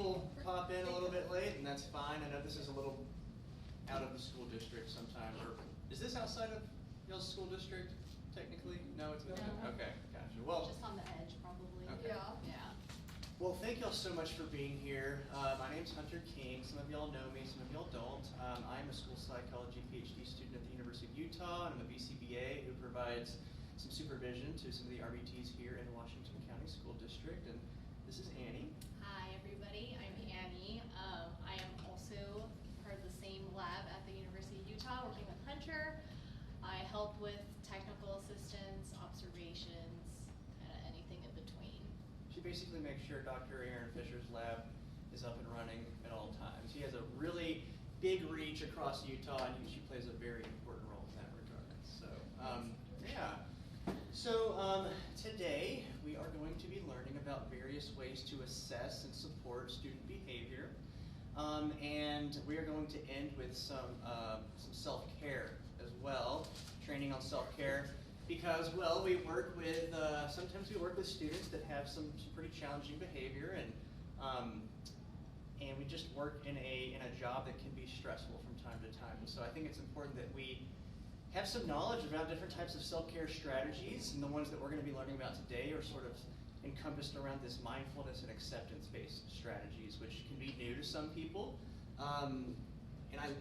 people pop in a little bit late, and that's fine. I know this is a little out of the school district sometimes. Or is this outside of y'all's school district, technically? No, it's not. No. Okay, gotcha. Well, just on the edge, probably. Okay. Yeah. Well, thank y'all so much for being here. My name's Hunter King. Some of y'all know me, some of y'all don't. I'm a school psychology PhD student at the University of Utah, and I'm a VCBA who provides some supervision to some of the RBTs here in the Washington County School District. And this is Annie. Hi, everybody. I'm Annie. I am also part of the same lab at the University of Utah, working with Hunter. I help with technical assistance, observations, kind of anything in between. She basically makes sure Dr. Aaron Fisher's lab is up and running at all times. He has a really big reach across Utah, and she plays a very important role in that regard. So, yeah. So today we are going to be learning about various ways to assess and support student behavior, and we are going to end with some self-care as well, training on self-care. Because, well, we work with, sometimes we work with students that have some pretty challenging behavior, and we just work in a job that can be stressful from time to time. And so I think it's important that we have some knowledge about different types of self-care strategies, and the ones that we're going to be learning about today are sort of encompassed around this mindfulness and acceptance-based strategies, which can be new to some people.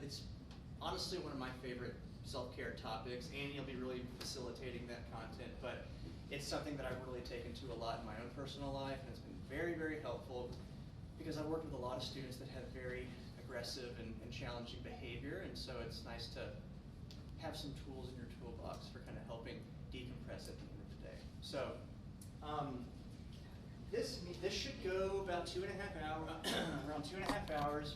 It's honestly one of my favorite self-care topics. Annie will be really facilitating that content, but it's something that I've really taken to a lot in my own personal life, and it's been very, very helpful because I work with a lot of students that have very aggressive and challenging behavior, and so it's nice to have some tools in your toolbox for kind of helping decompress at the end of the day. So this should go about 2.5 hours, around 2.5 hours.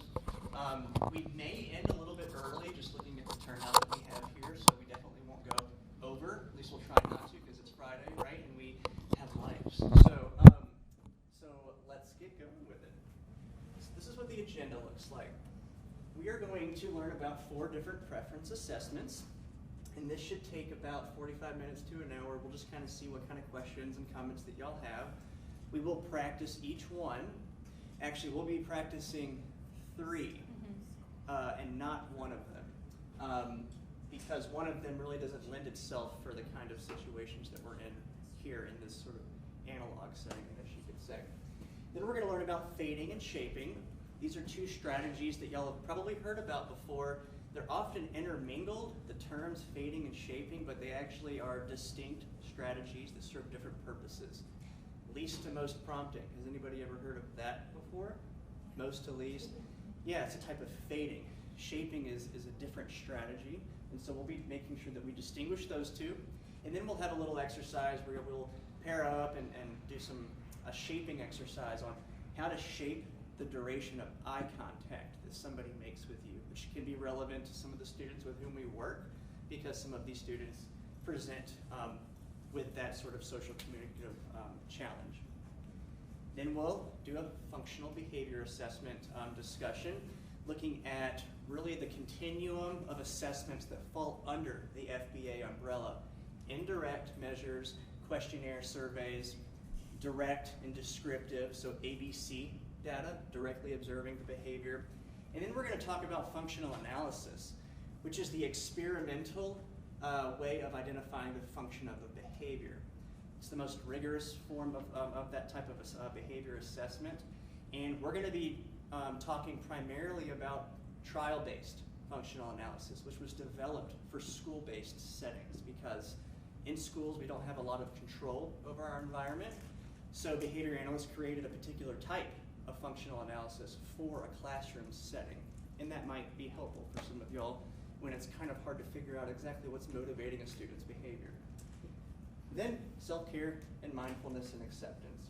We may end a little bit early, just looking at the turnout that we have here, so we definitely won't go over. At least we'll try not to, because it's Friday, right? And we have lives. So let's get going with it. This is what the agenda looks like. We are going to learn about 4 different preference assessments, and this should take about 45 minutes to an hour. We'll just kind of see what kind of questions and comments that y'all have. We will practice each one. Actually, we'll be practicing 3. And not one of them, because one of them really doesn't lend itself for the kind of situations that we're in here in this sort of analog setting, I guess you could say. Then we're going to learn about fading and shaping. These are 2 strategies that y'all have probably heard about before. They're often intermingled, the terms fading and shaping, but they actually are distinct strategies that serve different purposes. Least to most prompting. Has anybody ever heard of that before? Most to least? Yeah, it's a type of fading. Shaping is a different strategy, and so we'll be making sure that we distinguish those 2. And then we'll have a little exercise where we'll pair up and do a shaping exercise on how to shape the duration of eye contact that somebody makes with you, which can be relevant to some of the students with whom we work, because some of these students present with that sort of social communicative challenge. Then we'll do a functional behavior assessment discussion, looking at really the continuum of assessments that fall under the FBA umbrella. Indirect measures, questionnaire surveys, direct and descriptive, so ABC data, directly observing the behavior. And then we're going to talk about functional analysis, which is the experimental way of identifying the function of a behavior. It's the most rigorous form of that type of behavior assessment. And we're going to be talking primarily about trial-based functional analysis, which was developed for school-based settings, because in schools we don't have a lot of control over our environment. So behavior analysts created a particular type of functional analysis for a classroom setting. And that might be helpful for some of y'all when it's kind of hard to figure out exactly what's motivating a student's behavior. Then self-care and mindfulness and acceptance.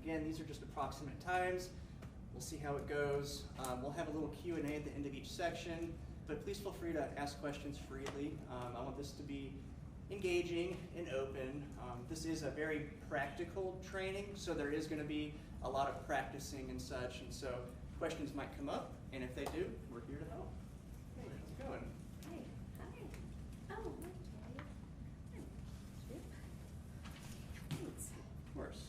Again, these are just approximate times. We'll see how it goes. We'll have a little Q&A at the end of each section, but please feel free to ask questions freely. I want this to be engaging and open. This is a very practical training, so there is going to be a lot of practicing and such, and so questions might come up, and if they do, we're here to help. Hey, how's it going? Hi. Oh, Of course.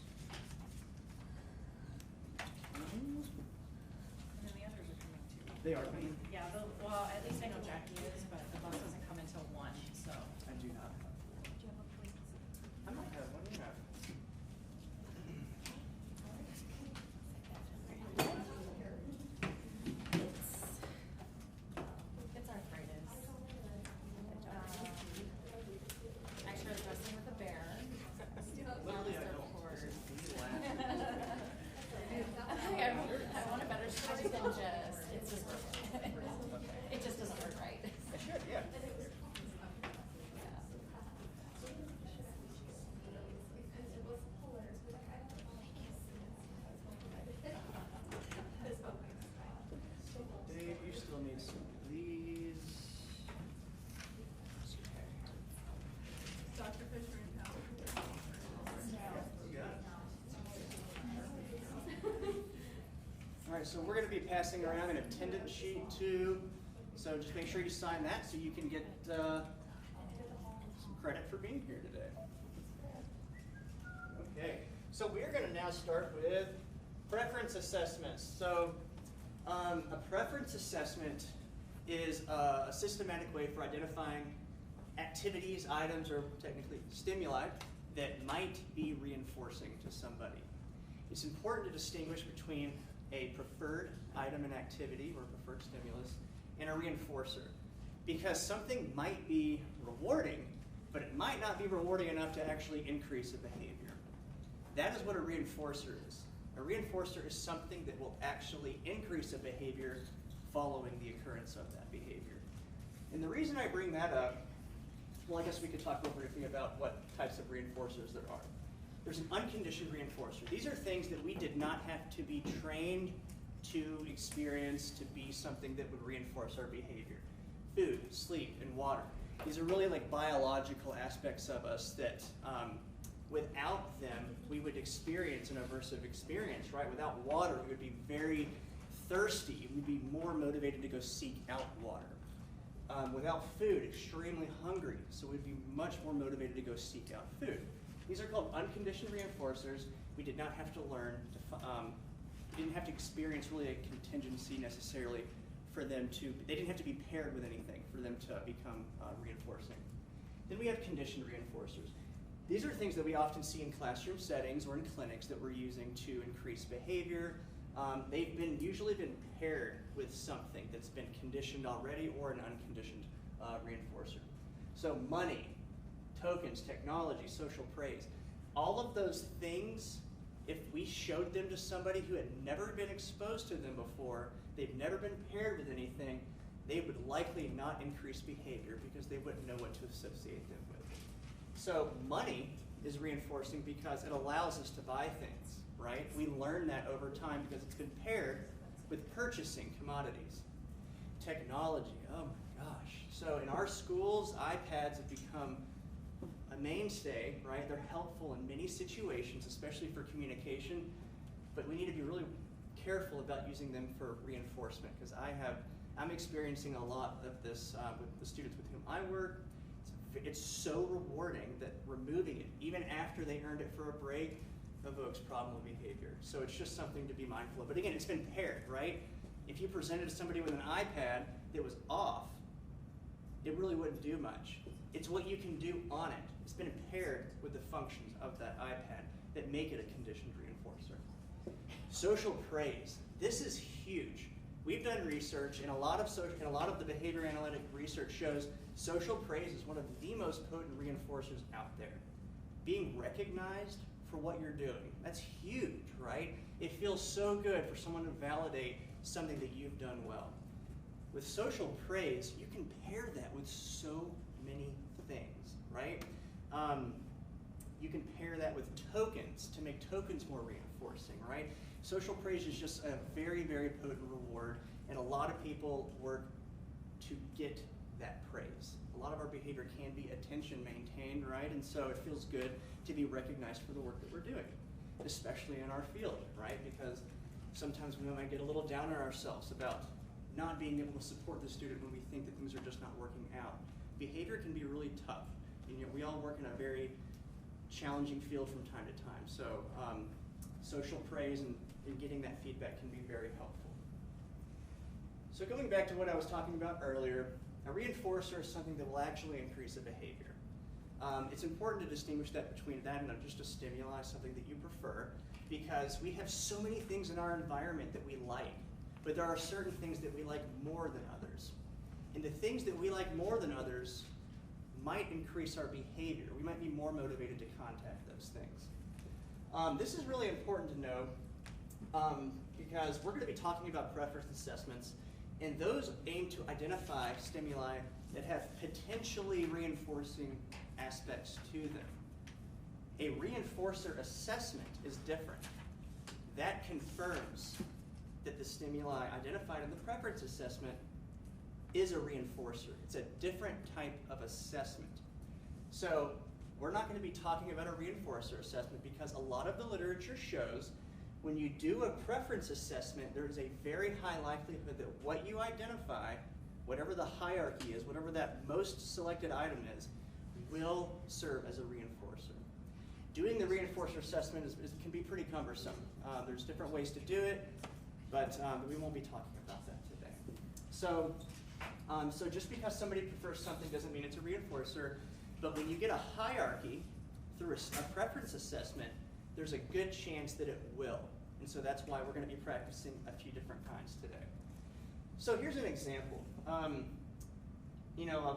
They are coming? Yeah, well, at least I know Jackie is, but the bus doesn't come until 1, so. I do not. Do you have a plate? I might have one, yeah. It's arthritis. Actually, I was wrestling with a bear. Literally, I Monster don't. cord. This is laugh. I want a better story than just, it's just broken. It just doesn't work right. I should, yeah. Dave, you still need some of these. Dr. Fisher and Howard. All right, so we're going to be passing around an attendance sheet too. So just make sure you sign that so you can get some credit for being here today. Okay, so we're going to now start with preference assessments. So a preference assessment is a systematic way for identifying activities, items, or technically stimuli that might be reinforcing to somebody. It's important to distinguish between a preferred item and activity, or preferred stimulus, and a reinforcer. Because something might be rewarding, but it might not be rewarding enough to actually increase a behavior. That is what a reinforcer is. A reinforcer is something that will actually increase a behavior following the occurrence of that behavior. And the reason I bring that up, well, I guess we could talk real briefly about what types of reinforcers there are. There's an unconditioned reinforcer. These are things that we did not have to be trained to experience to be something that would reinforce our behavior. Food, sleep, and water. These are really like biological aspects of us that without them, we would experience an aversive experience, right? Without water, we would be very thirsty. We'd be more motivated to go seek out water. Without food, extremely hungry, so we'd be much more motivated to go seek out food. These are called unconditioned reinforcers. We did not have to learn, we didn't have to experience really a contingency necessarily for them to, they didn't have to be paired with anything for them to become reinforcing. Then we have conditioned reinforcers. These are things that we often see in classroom settings or in clinics that we're using to increase behavior. They've usually been paired with something that's been conditioned already or an unconditioned reinforcer. So money, tokens, technology, social praise, all of those things, if we showed them to somebody who had never been exposed to them before, they've never been paired with anything, they would likely not increase behavior because they wouldn't know what to associate them with. So money is reinforcing because it allows us to buy things, right? We learn that over time because it's been paired with purchasing commodities. Technology, oh my gosh. So in our schools, iPads have become a mainstay, right? They're helpful in many situations, especially for communication, but we need to be really careful about using them for reinforcement because I'm experiencing a lot of this with the students with whom I work. It's so rewarding that removing it, even after they earned it for a break, evokes problem behavior. So it's just something to be mindful of. But again, it's been paired, right? If you presented to somebody with an iPad that was off, it really wouldn't do much. It's what you can do on it. It's been paired with the functions of that iPad that make it a conditioned reinforcer. Social praise. This is huge. We've done research, and a lot of the behavior analytic research shows social praise is one of the most potent reinforcers out there. Being recognized for what you're doing, that's huge, right? It feels so good for someone to validate something that you've done well. With social praise, you can pair that with so many things, right? You can pair that with tokens to make tokens more reinforcing, right? Social praise is just a very, very potent reward, and a lot of people work to get that praise. A lot of our behavior can be attention maintained, right? And so it feels good to be recognized for the work that we're doing, especially in our field, right? Because sometimes we might get a little down on ourselves about not being able to support the student when we think that things are just not working out. Behavior can be really tough. And yet we all work in a very challenging field from time to time. So social praise and getting that feedback can be very helpful. So going back to what I was talking about earlier, a reinforcer is something that will actually increase a behavior. It's important to distinguish that between that and just a stimuli, something that you prefer, because we have so many things in our environment that we like, but there are certain things that we like more than others. And the things that we like more than others might increase our behavior. We might be more motivated to contact those things. This is really important to know because we're going to be talking about preference assessments, and those aim to identify stimuli that have potentially reinforcing aspects to them. A reinforcer assessment is different. That confirms that the stimuli identified in the preference assessment is a reinforcer. It's a different type of assessment. So we're not going to be talking about a reinforcer assessment because a lot of the literature shows when you do a preference assessment, there is a very high likelihood that what you identify, whatever the hierarchy is, whatever that most selected item is, will serve as a reinforcer. Doing the reinforcer assessment can be pretty cumbersome. There's different ways to do it, but we won't be talking about that today. So just because somebody prefers something doesn't mean it's a reinforcer, but when you get a hierarchy through a preference assessment, there's a good chance that it will. And so that's why we're going to be practicing a few different kinds today. So here's an example.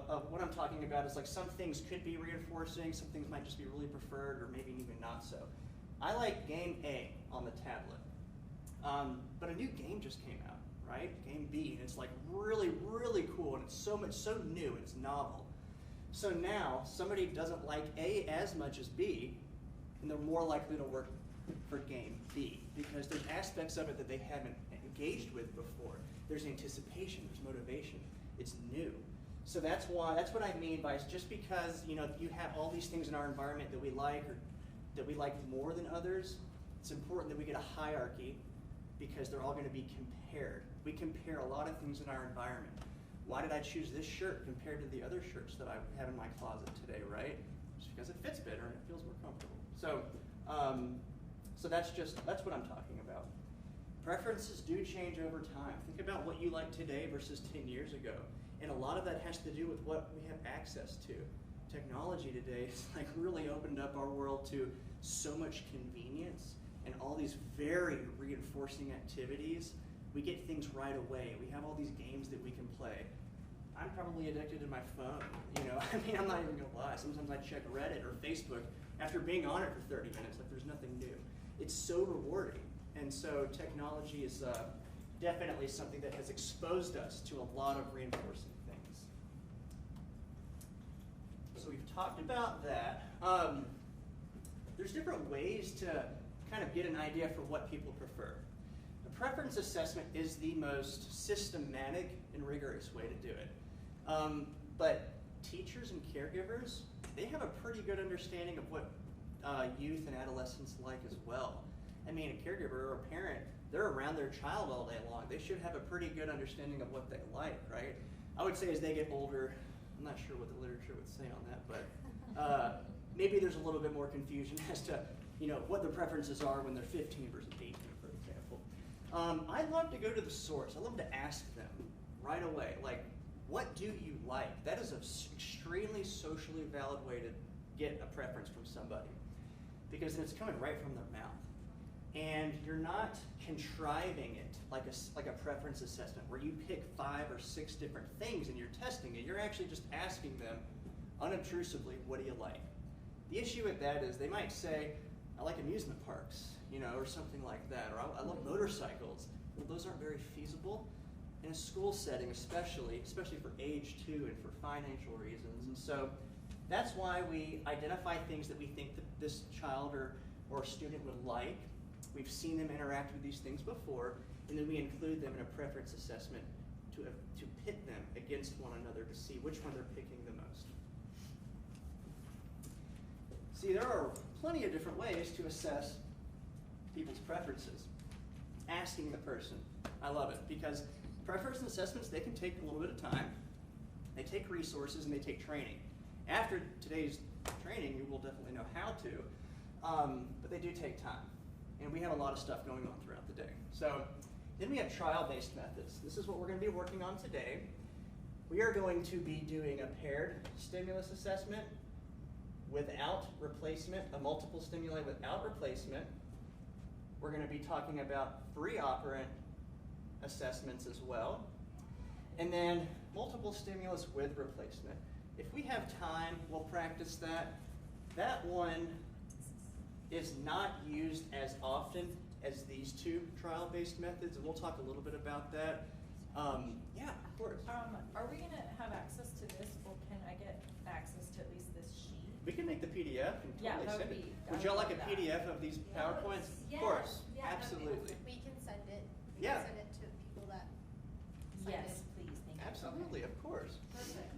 Of what I'm talking about is like some things could be reinforcing, some things might just be really preferred, or maybe even not so. I like game A on the tablet, but a new game just came out, right? Game B, and it's like really, really cool, and it's so new, it's novel. So now somebody doesn't like A as much as B, and they're more likely to work for game B because there's aspects of it that they haven't engaged with before. There's anticipation, there's motivation, it's new. So that's what I mean by just because you have all these things in our environment that we like or that we like more than others, it's important that we get a hierarchy because they're all going to be compared. We compare a lot of things in our environment. Why did I choose this shirt compared to the other shirts that I have in my closet today, right? Just because it fits better and it feels more comfortable. So that's what I'm talking about. Preferences do change over time. Think about what you like today versus 10 years ago. And a lot of that has to do with what we have access to. Technology today has like really opened up our world to so much convenience and all these very reinforcing activities. We get things right away. We have all these games that we can play. I'm probably addicted to my phone. I'm not even gonna lie. Sometimes I check Reddit or Facebook after being on it for 30 minutes, like there's nothing new. It's so rewarding. And so technology is definitely something that has exposed us to a lot of reinforcing things. So we've talked about that. There's different ways to kind of get an idea for what people prefer. The preference assessment is the most systematic and rigorous way to do it. But teachers and caregivers, they have a pretty good understanding of what youth and adolescents like as well. I mean, a caregiver or a parent, they're around their child all day long. They should have a pretty good understanding of what they like, right? I would say as they get older, I'm not sure what the literature would say on that, but maybe there's a little bit more confusion as to what their preferences are when they're 15 versus 18, for example. I love to go to the source. I love to ask them right away, like, what do you like? That is an extremely socially valid way to get a preference from somebody because it's coming right from their mouth. And you're not contriving it like a preference assessment where you pick 5 or 6 different things and you're testing it. You're actually just asking them unobtrusively, what do you like? The issue with that is they might say, I like amusement parks, or something like that, or I love motorcycles. Well, those aren't very feasible in a school setting, especially for age 2 and for financial reasons. And so that's why we identify things that we think that this child or student would like. We've seen them interact with these things before, and then we include them in a preference assessment to pit them against one another to see which one they're picking the most. See, there are plenty of different ways to assess people's preferences. Asking the person. I love it because preference assessments, they can take a little bit of time. They take resources and they take training. After today's training, you will definitely know how to, but they do take time. And we have a lot of stuff going on throughout the day. So Then we have trial-based methods. This is what we're going to be working on today. We are going to be doing a paired stimulus assessment without replacement, a multiple stimuli without replacement. We're going to be talking about free operant assessments as well. And then multiple stimulus with replacement. If we have time, we'll practice that. That one is not used as often as these two trial-based methods, and we'll talk a little bit about that. Yeah, of course. Are we gonna have access to this, or can I get access to at least this sheet? We can make the PDF and Yeah, totally that would send it. be- I Would would y'all like a love that. PDF of these PowerPoints? Yes, Of course, yeah, that'd be absolutely. We can send it. We Yeah. can send it to the people that signed Yes, it. please, thank you. Absolutely, of course. Perfect.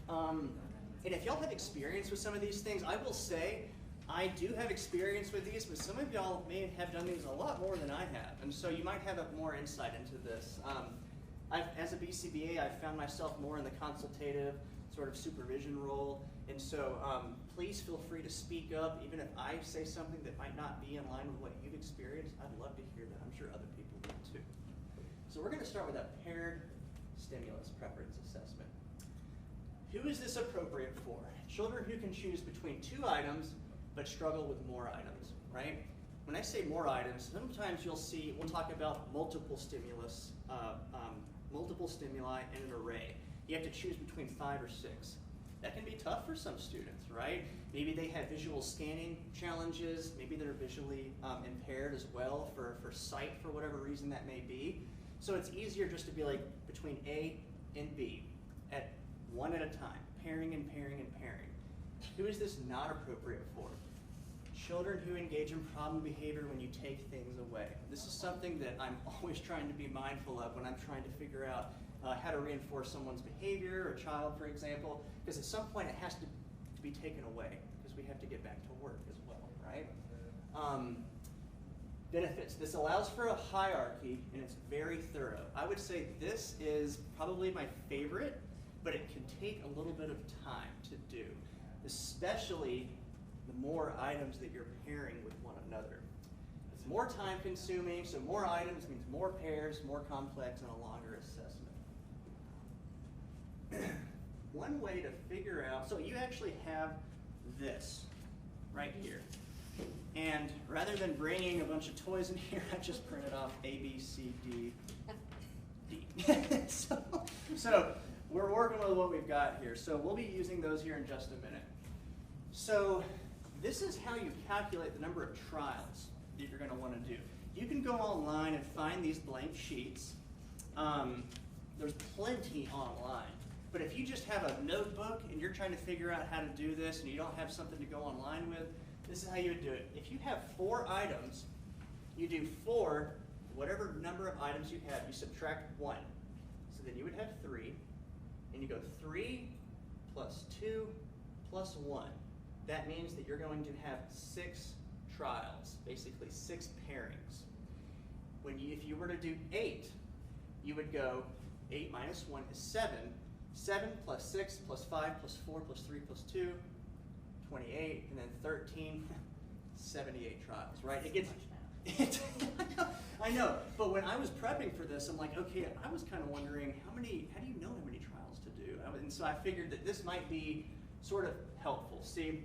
And if y'all have experience with some of these things, I will say, I do have experience with these, but some of y'all may have done these a lot more than I have, and so you might have more insight into this. As a BCBA, I've found myself more in the consultative sort of supervision role, and so please feel free to speak up, even if I say something that might not be in line with what you've experienced. I'd love to hear that. I'm sure other people would too. So we're going to start with a paired stimulus preference assessment. Who is this appropriate for? Children who can choose between two items but struggle with more items, right? When I say more items, sometimes you'll see, we'll talk about multiple stimulus, multiple stimuli in an array. You have to choose between 5 or 6. That can be tough for some students, right? Maybe they have visual scanning challenges, maybe they're visually impaired as well for sight for whatever reason that may be. So it's easier just to be like between A and B at one at a time, pairing and pairing and pairing. Who is this not appropriate for? Children who engage in problem behavior when you take things away. This is something that I'm always trying to be mindful of when I'm trying to figure out how to reinforce someone's behavior, a child, for example, because at some point it has to be taken away because we have to get back to work as well, right? Benefits. This allows for a hierarchy and it's very thorough. I would say this is probably my favorite, but it can take a little bit of time to do, especially the more items that you're pairing with one another. It's more time consuming, so more items means more pairs, more complex, and a longer assessment. One way to figure out, so you actually have this right here. And rather than bringing a bunch of toys in here, I just printed off A, B, C, D, D. so we're working with what we've got here. So we'll be using those here in just a minute. So this is how you calculate the number of trials that you're going to want to do. You can go online and find these blank sheets. There's plenty online. But if you just have a notebook and you're trying to figure out how to do this and you don't have something to go online with, this is how you would do it. If you have 4 items, you do 4, whatever number of items you have, you subtract 1. So then you would have 3, and you go 3 plus 2 plus 1. That means that you're going to have 6 trials, basically 6 pairings. If you were to do 8, you would go 8 minus 1 is 7. 7 plus 6 plus 5 plus 4 plus 3 plus 2, 28, and then 13, 78 trials, right? It gets, I know, but when I was prepping for this, I'm like, okay, I was kind of wondering how do you know how many trials to do? And so I figured that this might be sort of helpful. See,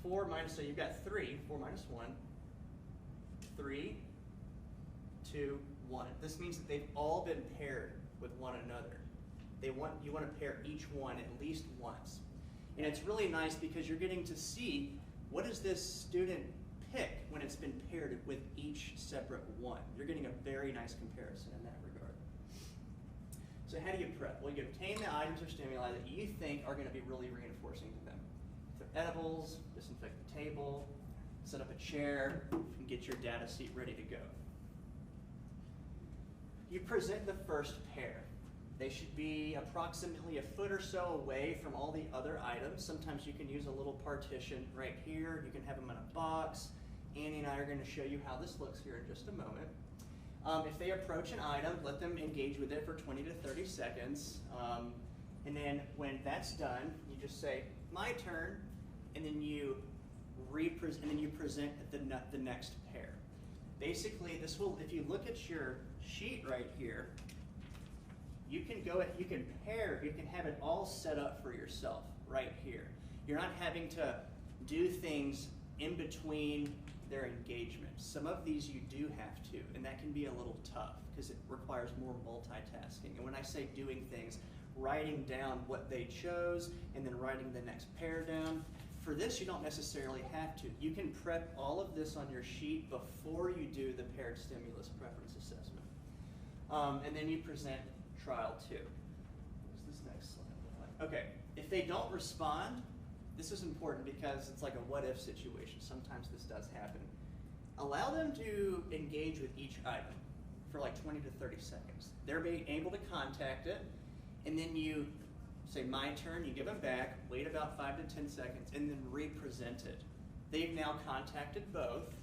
4 minus, so you've got 3, 4 minus 1, 3, 2, 1. This means that they've all been paired with one another. You want to pair each one at least once. And it's really nice because you're getting to see what does this student pick when it's been paired with each separate one. You're getting a very nice comparison in that regard. So how do you prep? Well, you obtain the items or stimuli that you think are going to be really reinforcing to them. If they're edibles, disinfect the table, set up a chair, and get your data sheet ready to go. You present the first pair. They should be approximately a foot or so away from all the other items. Sometimes you can use a little partition right here. You can have them in a box. Annie and I are going to show you how this looks here in just a moment. If they approach an item, let them engage with it for 20 to 30 seconds. And then when that's done, you just say, my turn, and then you present the next pair. Basically, this will, if you look at your sheet right here, you can have it all set up for yourself right here. You're not having to do things in between their engagements. Some of these you do have to, and that can be a little tough because it requires more multitasking. And when I say doing things, writing down what they chose and then writing the next pair down. For this, you don't necessarily have to. You can prep all of this on your sheet before you do the paired stimulus preference assessment. And then you present trial 2. What does this next slide look like? Okay, if they don't respond, this is important because it's like a what-if situation. Sometimes this does happen. Allow them to engage with each item for like 20 to 30 seconds. They're being able to contact it, and then you say, my turn, you give them back, wait about 5 to 10 seconds, and then re-present it. They've now contacted both,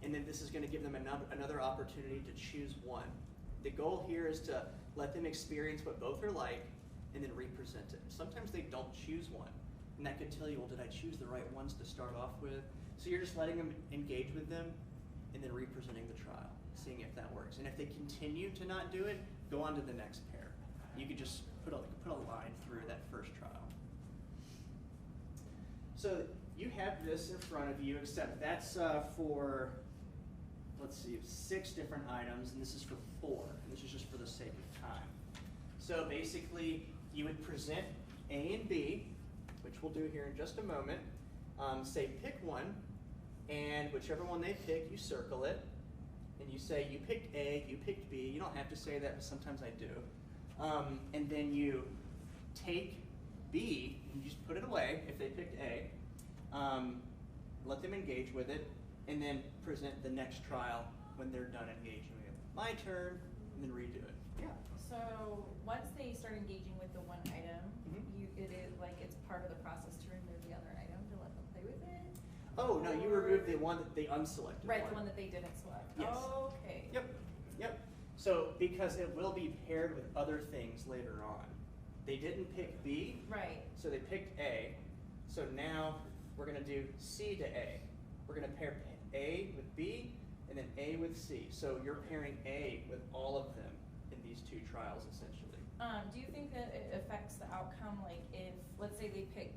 and then this is going to give them another opportunity to choose one. The goal here is to let them experience what both are like, and then re-present it. Sometimes they don't choose one, and that could tell you, well, did I choose the right ones to start off with? So you're just letting them engage with them, and then re-presenting the trial, seeing if that works. And if they continue to not do it, go on to the next pair. You could just put a line through that first trial. So you have this in front of you, except that's for, let's see, 6 different items, and this is for 4. And this is just for the sake of time. So basically, you would present A and B, which we'll do here in just a moment. Say pick one, and whichever one they pick, you circle it, and you say you picked A, you picked B. You don't have to say that, but sometimes I do. And then you take B and you just put it away if they picked A. Let them engage with it, and then present the next trial when they're done engaging with it. My turn, and then redo it. Yeah. So once they start engaging with the one item, it is like it's part of the process to remove the other item to let them play with it? Oh, no, you remove the one that they unselected. Right, the one that they didn't select. Yes. Okay. Yep. So, because it will be paired with other things later on. They didn't pick B. Right. So they picked A. So now we're going to do C to A. We're going to pair A with B and then A with C. So you're pairing A with all of them in these 2 trials, essentially. Do you think that it affects the outcome? Like if, let's say they pick,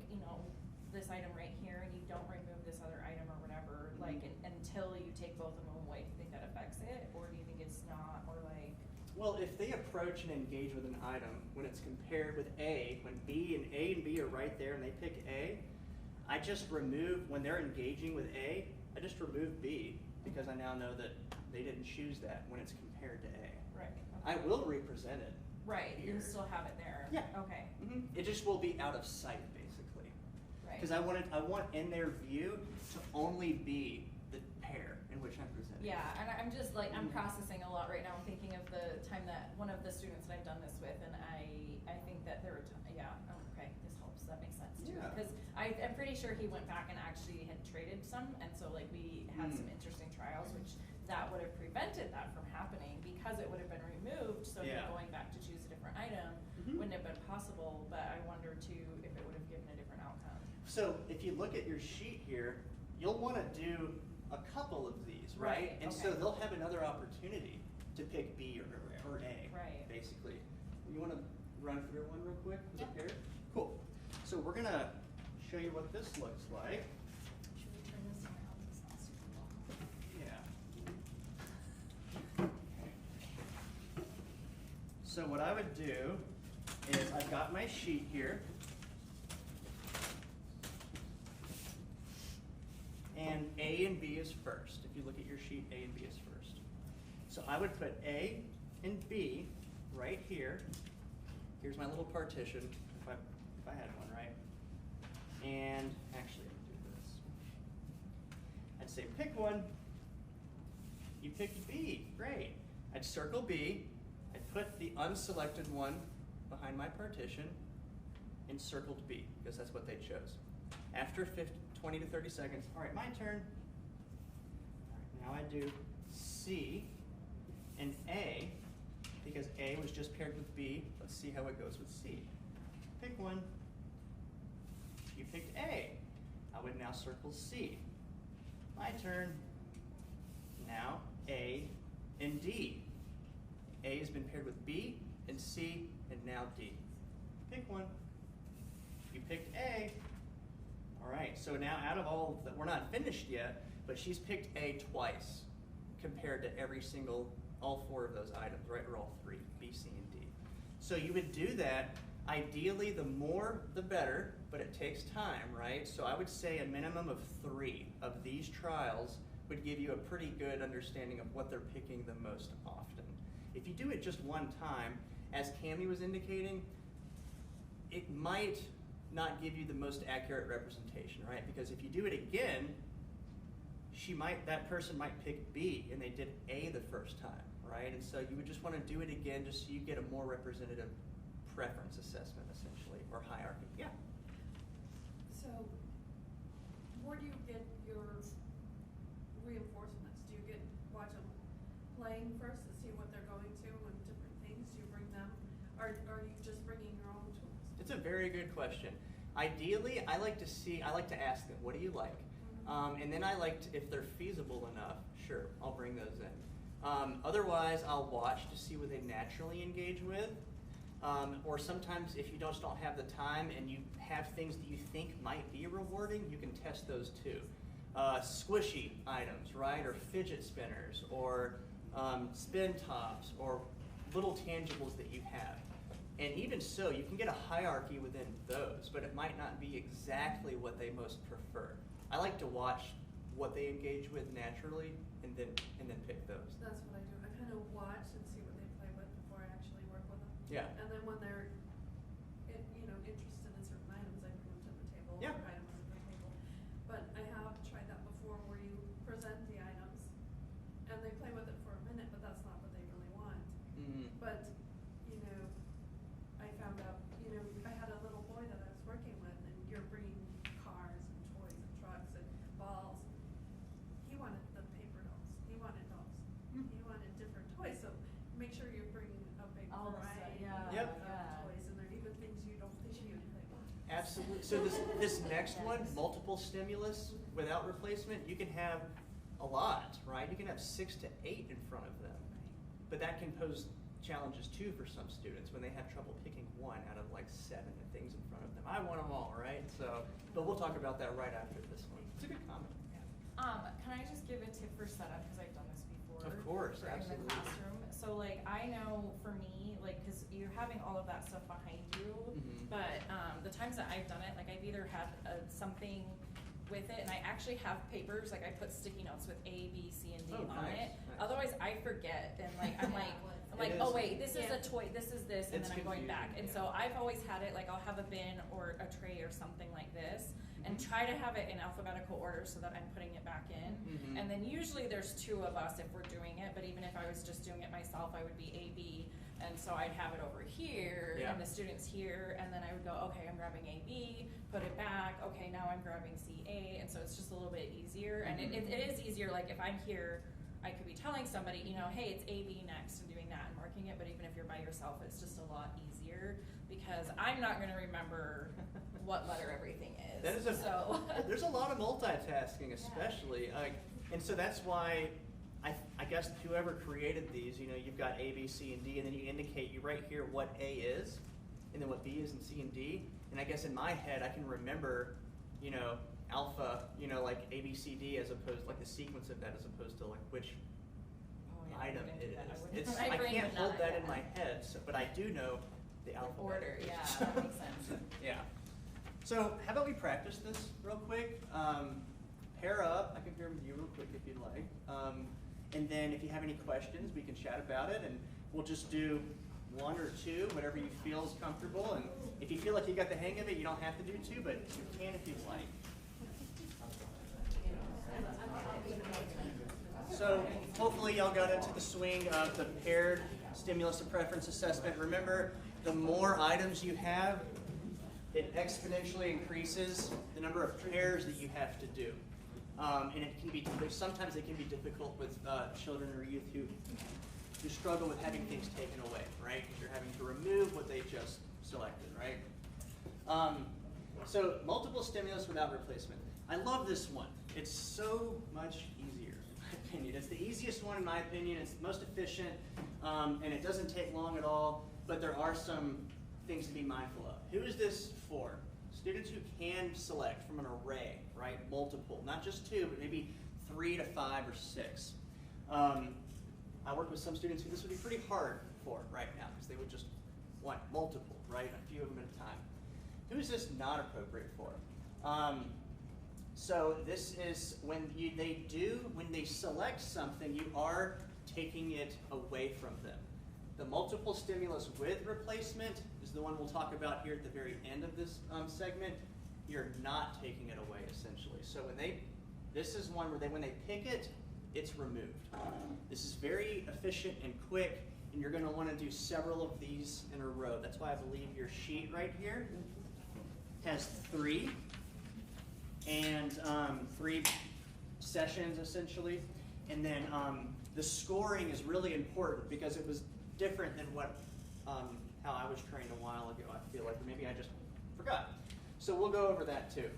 this item right here and you don't remove this other item or whatever, like until you take both of them away, do you think that affects it? Or do you think it's not, or like? Well, if they approach and engage with an item when it's compared with A, when B and B are right there and they pick A, I just remove, when they're engaging with A, I just remove B because I now know that they didn't choose that when it's compared to A. Right. Okay. I will represent it. Right, here. you still have it there. Yeah. Okay. It just will be out of sight, basically. Right. Because I want in their view to only be the pair in which I'm presenting. Yeah, and I'm just like, I'm processing a lot right now. I'm thinking of the time that one of the students that I've done this with, and I think that there were, okay, this helps, that makes sense too. Yeah. Because I'm pretty sure he went back and actually had traded some, and so like we had some interesting trials, which that would have prevented that from happening because it would have been removed, so him going back to choose a different item wouldn't have been possible, but I wonder too if it would have given a different outcome. So if you look at your sheet here, you'll want to do a couple of these, right? And so they'll have another opportunity to pick B or A, Right. basically. You want to run through one real quick with Yep. a pair? Cool. So we're going to show you what this looks like. Should we turn this around? It's not super long. Yeah. So what I would do is I've got my sheet here. And A and B is first. If you look at your sheet, A and B is first. So I would put A and B right here. Here's my little partition, if I had one, right? And actually, I'd do this. I'd say pick one. You picked B, great. I'd circle B. I'd put the unselected one behind my partition and circled B, because that's what they chose. After 20 to 30 seconds, all right, my turn. All right, now I do C and A, because A was just paired with B. Let's see how it goes with C. Pick one. You picked A. I would now circle C. My turn. Now A and D. C, and now D. Pick one. You picked A. All right, so now out of all of the, we're not finished yet, but she's picked A twice compared to every single, all 4 of those items, right? Or all 3, B, C, and D. So you would do that, ideally the more the better, but it takes time, right? So I would say a minimum of 3 of these trials would give you a pretty good understanding of what they're picking the most often. If you do it just one time, as Cammie was indicating, it might not give you the most accurate representation, right? Because if you do it again, that person might pick B and they did A the first time, right? And so you would just want to do it again just so you get a more representative preference assessment, essentially, or hierarchy. Yeah? So, where do you get your reinforcements? Do you watch them playing first to see what they're going to and different things? Do you bring them, or are you just bringing your own tools? It's a very good question. Ideally, I like to ask them, what do you like? And then I like to, if they're feasible enough, sure, I'll bring those in. Otherwise, I'll watch to see what they naturally engage with. Or sometimes if you just don't have the time and you have things that you think might be rewarding, you can test those too. Squishy items, right? Or fidget spinners, or spin tops, or little tangibles that you have. And even so, you can get a hierarchy within those, but it might not be exactly what they most prefer. I like to watch what they engage with naturally and then pick those. That's what I do. I kind of watch and see what they play with before I actually work with them. Yeah. And then when they're, interested in certain items, I bring them to the table. Yeah. Or items to the table. But I have tried that before, where you present the items, and they play with it for a minute, but that's not what they really want. Mm-hmm. But I found out, I had a little boy that I was working with, and you're bringing cars and toys and trucks and balls. He wanted the paper dolls. He wanted dolls. He wanted different toys. So make sure you're bringing a big All the stuff, variety yeah. Yep. of toys, and there are even things you don't think you would play with. Absolutely. So this next one, multiple stimulus without replacement, you can have a lot, right? You can have 6 to 8 in front of them. But that can pose challenges too for some students when they have trouble picking one out of like 7 things in front of them. I want them all, right? So, but we'll talk about that right after this one. It's a good comment. Can I just give a tip for setup, because I've done this before? Of course, in absolutely. the classroom. So like, I know for me, like, because you're having all of that stuff behind you, but the times that I've done it, like I've either had something with it, and I actually have papers, like I put sticky notes with A, B, C, and D on nice, it. nice. Otherwise, I forget, and like I'm like, It oh is. wait, this is a toy, this is this, and It's then I'm going back. confusing, And yeah. so I've always had it, like I'll have a bin or a tray or something like this, and try to have it in alphabetical order so that I'm putting it back in. And then usually there's 2 of us if we're doing it, but even if I was just doing it myself, I would be A, B, and so I'd have it over here, Yeah. and the students here, and then I would go, okay, I'm grabbing A, B, put it back, okay, now I'm grabbing C, A, and so it's just a little bit easier. And it is easier, like if I'm here, I could be telling somebody, hey, it's A, B next, and doing that and marking it, but even if you're by yourself, it's just a lot easier, because I'm not gonna remember what letter everything is. That is there's a lot of multitasking, especially, and so that's why I guess whoever created these, you've got A, B, C, and D, and then you write here what A is, and then what B is, and C and D, and I guess in my head I can remember, alpha, like A, B, C, D, as opposed, like the sequence of that, as opposed to like which item it is. I can't hold that in my head, but I do know the alphabet. Order, yeah, that makes sense. Yeah. So how about we practice this real quick? Pair up. I can pair with you real quick if you'd like. And then if you have any questions, we can chat about it, and we'll just do 1 or 2, whatever you feel is comfortable. And if you feel like you got the hang of it, you don't have to do 2, but you can if you'd like. So hopefully y'all got into the swing of the paired stimulus and preference assessment. Remember, the more items you have, it exponentially increases the number of pairs that you have to do. And it can be, sometimes it can be difficult with children or youth who struggle with having things taken away, right? Because you're having to remove what they just selected, right? So multiple stimulus without replacement. I love this one. It's so much easier, in my opinion. It's the easiest one, in my opinion. It's the most efficient, and it doesn't take long at all. but there are some things to be mindful of. Who is this for? Students who can select from an array, right? Multiple, not just 2, but maybe 3 to 5 or 6. I work with some students who this would be pretty hard for right now because they would just want multiple, right? A few of them at a time. Who is this not appropriate for? So this is when they select something, you are taking it away from them. The multiple stimulus with replacement is the one we'll talk about here at the very end of this segment. You're not taking it away, essentially. So this is one where when they pick it, it's removed. This is very efficient and quick, and you're going to want to do several of these in a row. That's why I believe your sheet right here has 3 and 3 sessions, essentially. And then the scoring is really important because it was different than how I was trained a while ago, I feel like. Or maybe I just forgot. So we'll go over that too.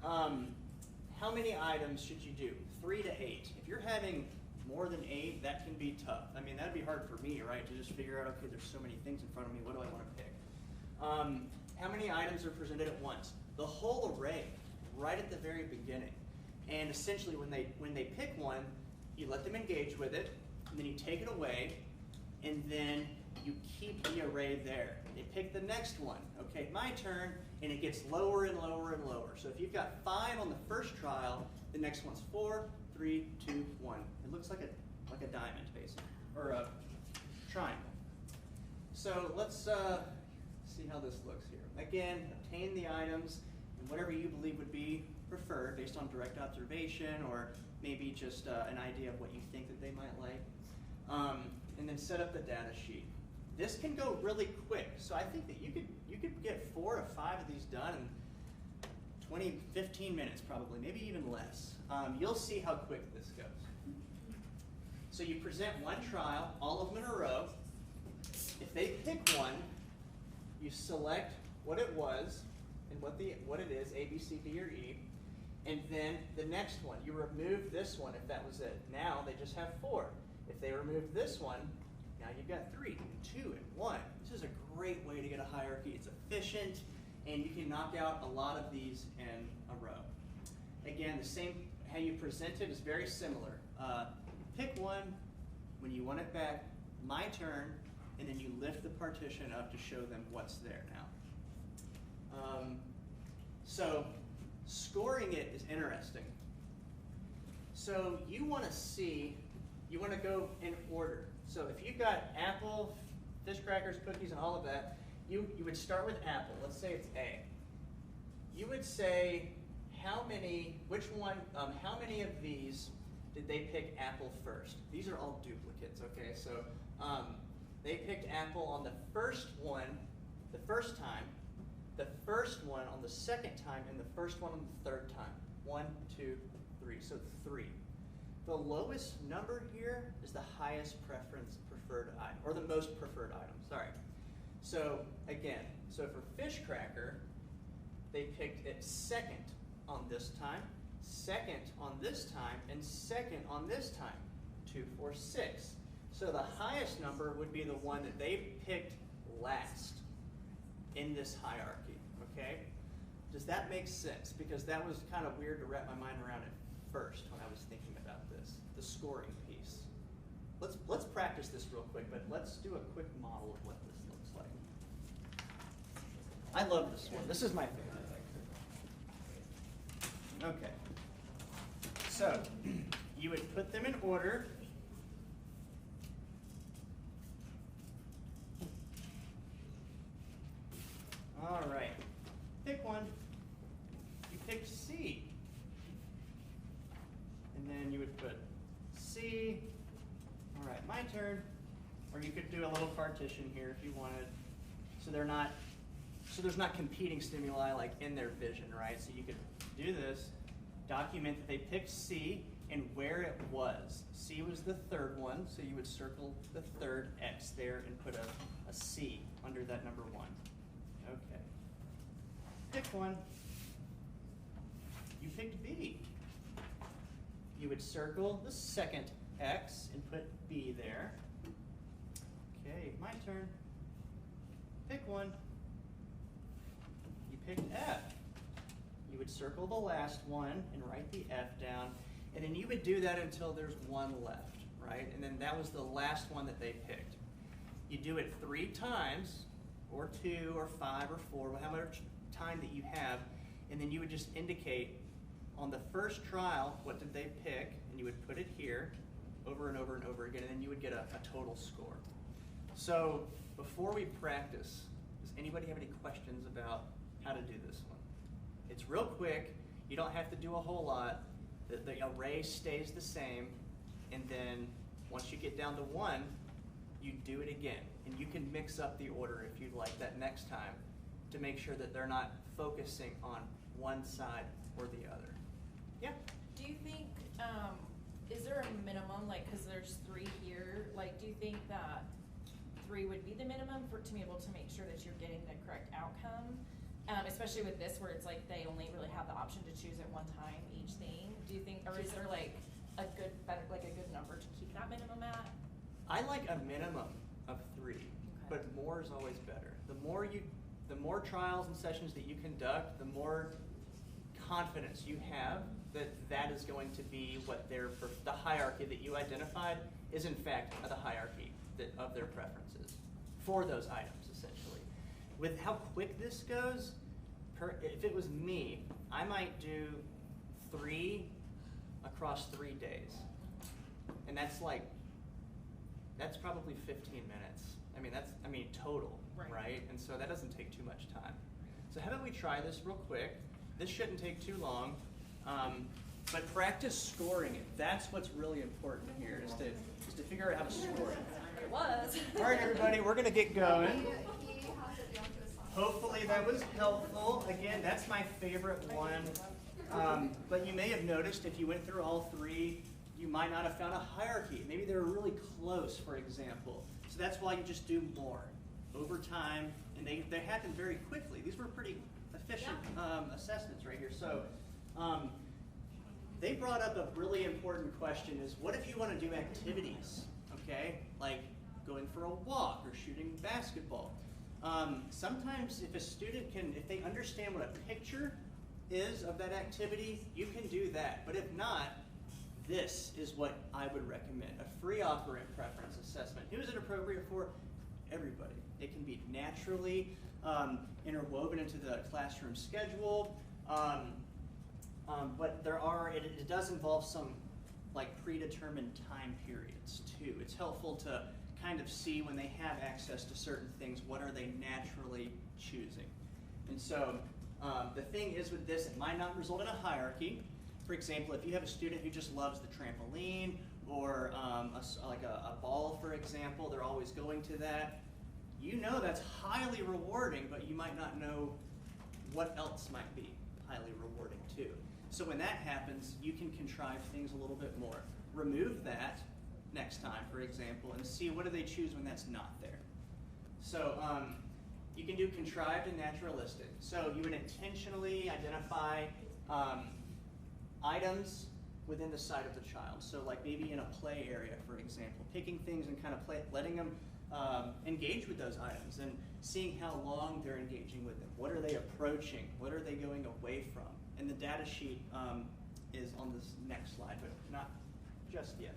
How many items should you do? 3 to 8. If you're having more than 8, that can be tough. I mean, that'd be hard for me, right? To just figure out, okay, there's so many things in front of me. What do I want to pick? How many items are presented at once? The whole array, right at the very beginning. And essentially, when they pick one, you let them engage with it, and then you take it away, and then you keep the array there. They pick the next one. Okay, my turn, and it gets lower and lower and lower. So if you've got 5 on the first trial, the next one's 4, 3, 2, 1. It looks like a diamond, basically, or a triangle. So let's see how this looks here. Again, obtain the items and whatever you believe would be preferred based on direct observation or maybe just an idea of what you think that they might like. And then set up the data sheet. This can go really quick. So I think that you could get 4 to 5 of these done in 20, 15 minutes probably, maybe even less. You'll see how quick this goes. So you present one trial, all of them in a row. If they pick one, you select what it was and what it is, A, B, C, D, or E. And then the next one, you remove this one if that was it. Now they just have 4. If they remove this one, now you've got 3, 2, and 1. This is a great way to get a hierarchy. It's efficient, and you can knock out a lot of these in a row. Again, the same, how you present it is very similar. Pick one when you want it back, my turn, and then you lift the partition up to show them what's there now. So scoring it is interesting. So you want to go in order. So if you've got apple, fish crackers, cookies, and all of that, you would start with apple. Let's say it's A. You would say how many of these did they pick apple first? These are all duplicates, okay? So they picked apple on the first one the first time, the first one on the second time, and the first one on the third time. 1, 2, 3. So 3. The lowest number here is the highest preferred item, or the most preferred item, sorry. So again, so for fish cracker, they picked it second on this time, second on this time, and second on this time. 2, 4, 6. So the highest number would be the one that they picked last in this hierarchy, okay? Does that make sense? Because that was kind of weird to wrap my mind around at first when I was thinking about this, the scoring piece. Let's practice this real quick, but let's do a quick model of what this looks like. I love this one. This is my favorite. Okay. So you would put them in order. All right. Pick one. You picked C. And then you would put C. All right, my turn. Or you could do a little partition here if you wanted. So there's not competing stimuli like in their vision, right? So you could do this, document that they picked C and where it was. C was the third one, so you would circle the third X there and put a C under that number 1. Okay. Pick one. You picked B. You would circle the second X and put B there. Okay, my turn. Pick one. You picked F. You would circle the last one and write the F down, and then you would do that until there's one left, right? And then that was the last one that they picked. You do it 3 times, or 2, or 5, or 4, however time that you have, and then you would just indicate on the first trial what did they pick, and you would put it here over and over and over again, and then you would get a total score. So before we practice, does anybody have any questions about how to do this one? It's real quick. You don't have to do a whole lot. The array stays the same, and then once you get down to 1, you do it again. And you can mix up the order if you'd like that next time to make sure that they're not focusing on one side or the other. Yeah? Do you think, is there a minimum, like, because there's 3 here, like, do you think that 3 would be the minimum to be able to make sure that you're getting the correct outcome? Especially with this where it's like they only really have the option to choose at one time each thing. Do you think, or is there like a good number to keep that minimum at? I like a minimum of 3, but more is always better. The more trials and sessions that you conduct, the more confidence you have that that is going to be what the hierarchy that you identified is in fact the hierarchy of their preferences for those items, essentially. With how quick this goes, if it was me, I might do 3 across 3 days. And that's probably 15 minutes. Total, right? And so that doesn't take too much time. So how about we try this real quick? This shouldn't take too long, but practice scoring it. That's what's really important here, is to figure out how to score it. It was. All right, everybody, we're gonna get going. Hopefully that was helpful. Again, that's my favorite one. But you may have noticed if you went through all 3, you might not have found a hierarchy. Maybe they were really close, for example. So that's why you just do more over time, and they happen very quickly. These were pretty efficient assessments right here. So they brought up a really important question is, what if you want to do activities, okay? Like going for a walk or shooting basketball. Sometimes if a student if they understand what a picture is of that activity, you can do that. But if not, this is what I would recommend, a free operant preference assessment. Who is it appropriate for? Everybody. It can be naturally interwoven into the classroom schedule, but it does involve some predetermined time periods too. It's helpful to kind of see when they have access to certain things, what are they naturally choosing. And so the thing is with this, it might not result in a hierarchy. For example, if you have a student who just loves the trampoline or a ball, for example, they're always going to that, you know that's highly rewarding, but you might not know what else might be highly rewarding too. So when that happens, you can contrive things a little bit more. Remove that next time, for example, and see what do they choose when that's not there. So you can do contrived and naturalistic. So you would intentionally identify items within the sight of the child. So like maybe in a play area, for example, picking things and kind of letting them engage with those items and seeing how long they're engaging with them. What are they approaching? What are they going away from? And the data sheet is on this next slide, but not just yet.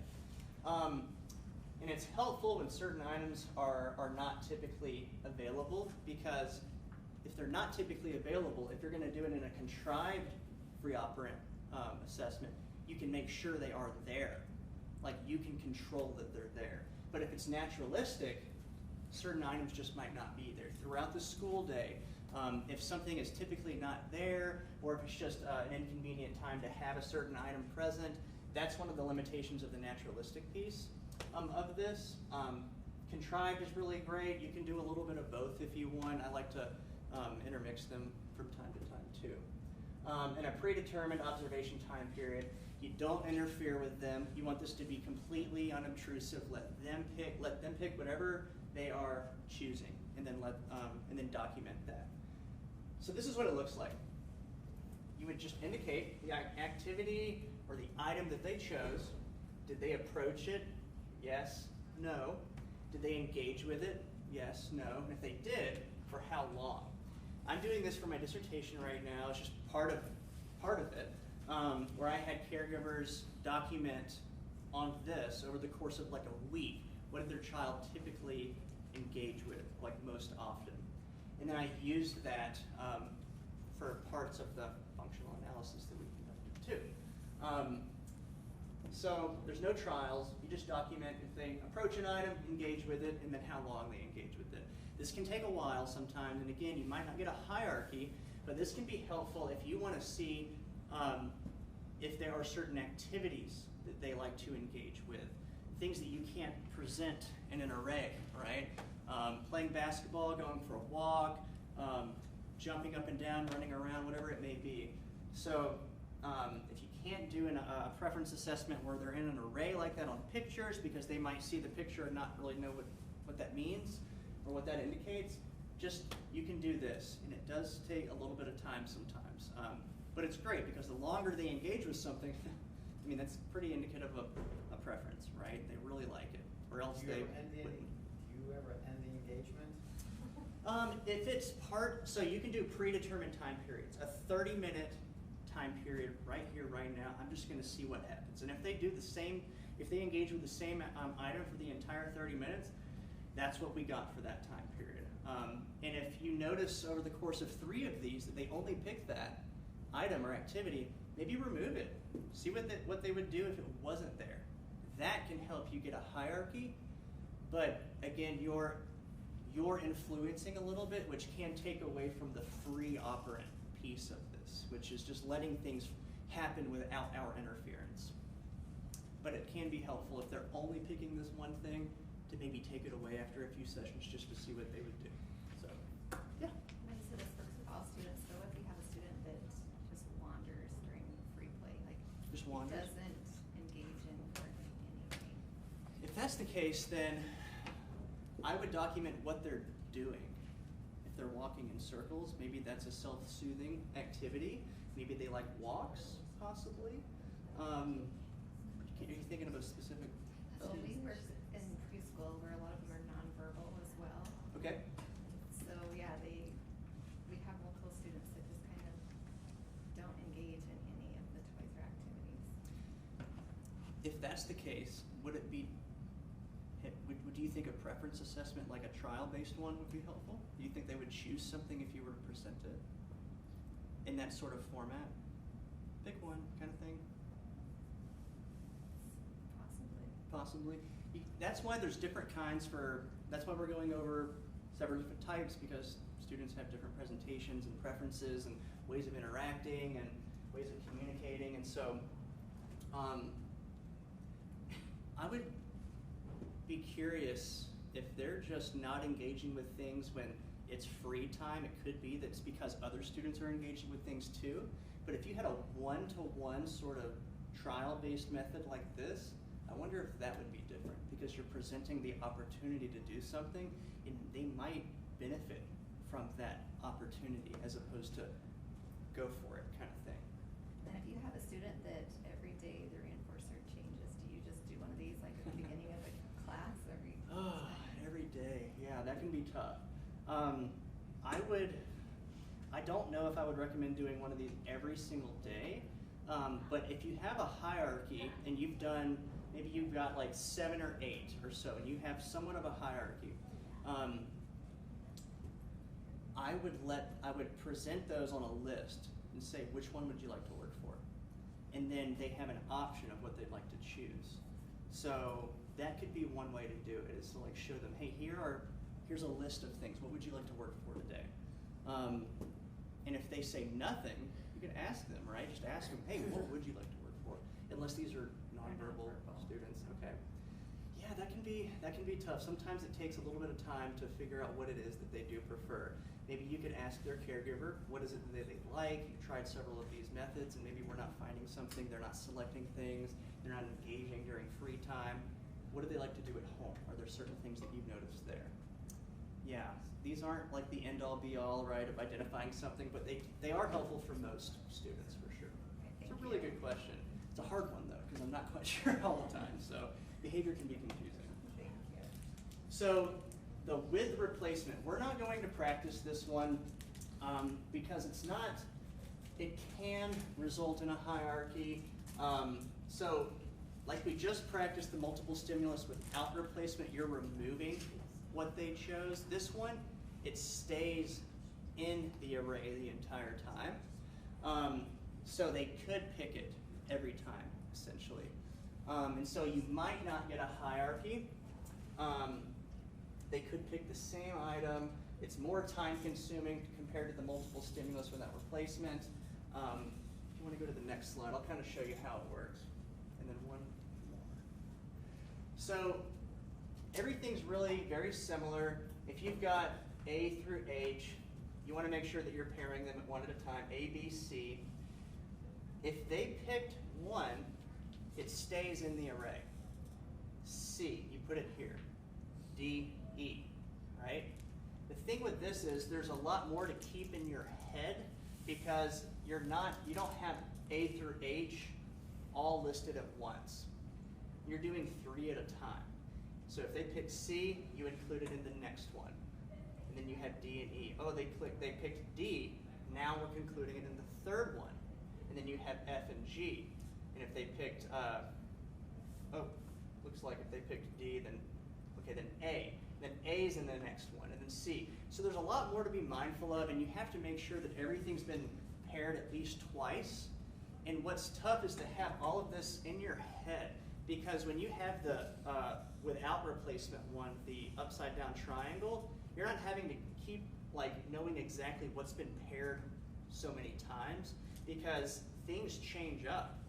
And it's helpful when certain items are not typically available, because if they're not typically available, if you're going to do it in a contrived free operant assessment, you can make sure they are there. Like you can control that they're there. But if it's naturalistic, certain items just might not be there. Throughout the school day, if something is typically not there, or if it's just an inconvenient time to have a certain item present, that's one of the limitations of the naturalistic piece of this. Contrived is really great. You can do a little bit of both if you want. I like to intermix them from time to time too. And a predetermined observation time period, you don't interfere with them. You want this to be completely unobtrusive. Let them pick whatever they are choosing, and then document that. So this is what it looks like. You would just indicate the activity or the item that they chose. Did they approach it? Yes, no. Did they engage with it? Yes, no. And if they did, for how long. I'm doing this for my dissertation right now. It's just part of it, where I had caregivers document on this over the course of like a week. What did their child typically engage with, like most often? And then I used that for parts of the functional analysis that we conducted too. So there's no trials. You just document if they approach an item, engage with it, and then how long they engage with it. This can take a while sometimes, and again, you might not get a hierarchy, but this can be helpful if you want to see if there are certain activities that they like to engage with, things that you can't present in an array, right? Playing basketball, going for a walk, jumping up and down, running around, whatever it may be. So if you can't do a preference assessment where they're in an array like that on pictures because they might see the picture and not really know what that means or what that indicates, you can do this. And it does take a little bit of time sometimes. But it's great because the longer they engage with something, I mean, that's pretty indicative of a preference, right? They really like it, or else they wouldn't. Do you ever end the engagement? If it's so you can do predetermined time periods. A 30-minute time period right here, right now, I'm just gonna see what happens. And if they do the same, if they engage with the same item for the entire 30 minutes, that's what we got for that time period. And if you notice over the course of 3 of these that they only pick that item or activity, maybe remove it. See what they would do if it wasn't there. That can help you get a hierarchy, but again, you're influencing a little bit, which can take away from the free operant piece of this, which is just letting things happen without our interference. But it can be helpful if they're only picking this one thing to maybe take it away after a few sessions just to see what they would do. So, yeah. Nice that this works with all students, though. If you have a student that just wanders during free play, like Just wanders? doesn't engage in learning anything. If that's the case, then I would document what they're doing. If they're walking in circles, maybe that's a self-soothing activity. Maybe they like walks, possibly. Are you thinking of a specific? Well, we work in preschool where a lot of them are nonverbal as well. Okay. So yeah, we have multiple students that just kind of don't engage in any of the toys or activities. If that's the case, would you think a preference assessment like a trial-based one would be helpful? Do you think they would choose something if you were to present it in that sort of format? Pick one kind of thing? Possibly. That's why there's different kinds that's why we're going over several different types, because students have different presentations and preferences and ways of interacting and ways of communicating. And so I would be curious if they're just not engaging with things when it's free time. It could be that it's because other students are engaging with things too. But if you had a one-to-one sort of trial-based method like this, I wonder if that would be different, because you're presenting the opportunity to do something and they might benefit from that opportunity as opposed to go for it kind of thing. And if you have a student that every day the reinforcer changes, do you just do one of these like at the beginning of a class every Every day, yeah, that can be tough. I don't know if I would recommend doing one of these every single day, but if you have a hierarchy and maybe you've got like 7 or 8 or so, and you have somewhat of a hierarchy, I would present those on a list and say, which one would you like to work for? And then they have an option of what they'd like to choose. So that could be one way to do it, is to like show them, hey, here's a list of things. What would you like to work for today? And if they say nothing, you can ask them, right? Just ask them, hey, what would you like to work for? Unless these are nonverbal students, okay? Yeah, that can be tough. Sometimes it takes a little bit of time to figure out what it is that they do prefer. Maybe you could ask their caregiver, what is it that they like? You've tried several of these methods, and maybe we're not finding something. They're not selecting things. They're not engaging during free time. What do they like to do at home? Are there certain things that you've noticed there? Yeah, these aren't like the end-all be-all, right, of identifying something, but they are helpful for most students, for sure. It's a really good question. It's a hard one, though, because I'm not quite sure all the time, so behavior can be confusing. Thank you. So the with replacement, we're not going to practice this one because it can result in a hierarchy. So like we just practiced the multiple stimulus without replacement, you're removing what they chose. This one, it stays in the array the entire time. So they could pick it every time, essentially. And so you might not get a hierarchy. They could pick the same item. It's more time consuming compared to the multiple stimulus without replacement. If you want to go to the next slide, I'll kind of show you how it works. And then one more. So everything's really very similar. If you've got A through H, you want to make sure that you're pairing them at one at a time, A, B, C. If they picked 1, it stays in the array. C, you put it here. D, E, right? The thing with this is there's a lot more to keep in your head because you don't have A through H all listed at once. You're doing 3 at a time. So if they pick C, you include it in the next one. And then you have D and E. Oh, they picked D, now we're concluding it in the third one. And then you have F and G. And if they picked, looks like if they picked D, then A. Then A is in the next one, and then C. So there's a lot more to be mindful of, and you have to make sure that everything's been paired at least twice. And what's tough is to have all of this in your head, because when you have the without replacement one, the upside down triangle, you're not having to keep knowing exactly what's been paired so many times, because things change up.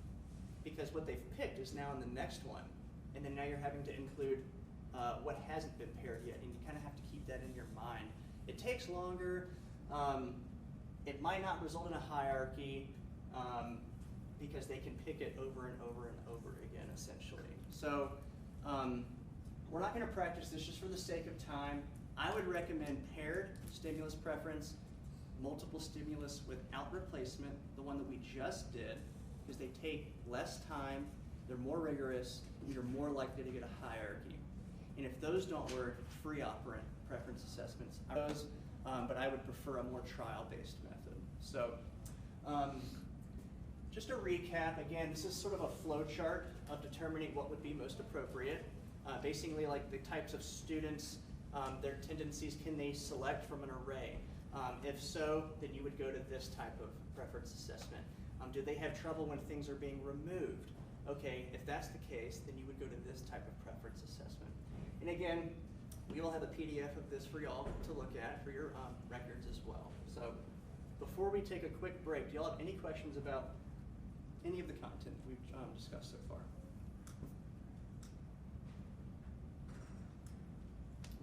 Because what they've picked is now in the next one, and then now you're having to include what hasn't been paired yet, and you kind of have to keep that in your mind. It takes longer. It might not result in a hierarchy because they can pick it over and over and over again, essentially. So we're not going to practice this just for the sake of time. I would recommend paired stimulus preference, multiple stimulus without replacement, the one that we just did, because they take less time, they're more rigorous, and you're more likely to get a hierarchy. And if those don't work, free operant preference assessments are those, but I would prefer a more trial-based method. So just a recap, again, this is sort of a flow chart of determining what would be most appropriate. Basically like the types of students, their tendencies, can they select from an array? If so, then you would go to this type of preference assessment. Do they have trouble when things are being removed? Okay, if that's the case, then you would go to this type of preference assessment. And again, we will have a PDF of this for y'all to look at for your records as well. So before we take a quick break, do y'all have any questions about any of the content we've discussed so far?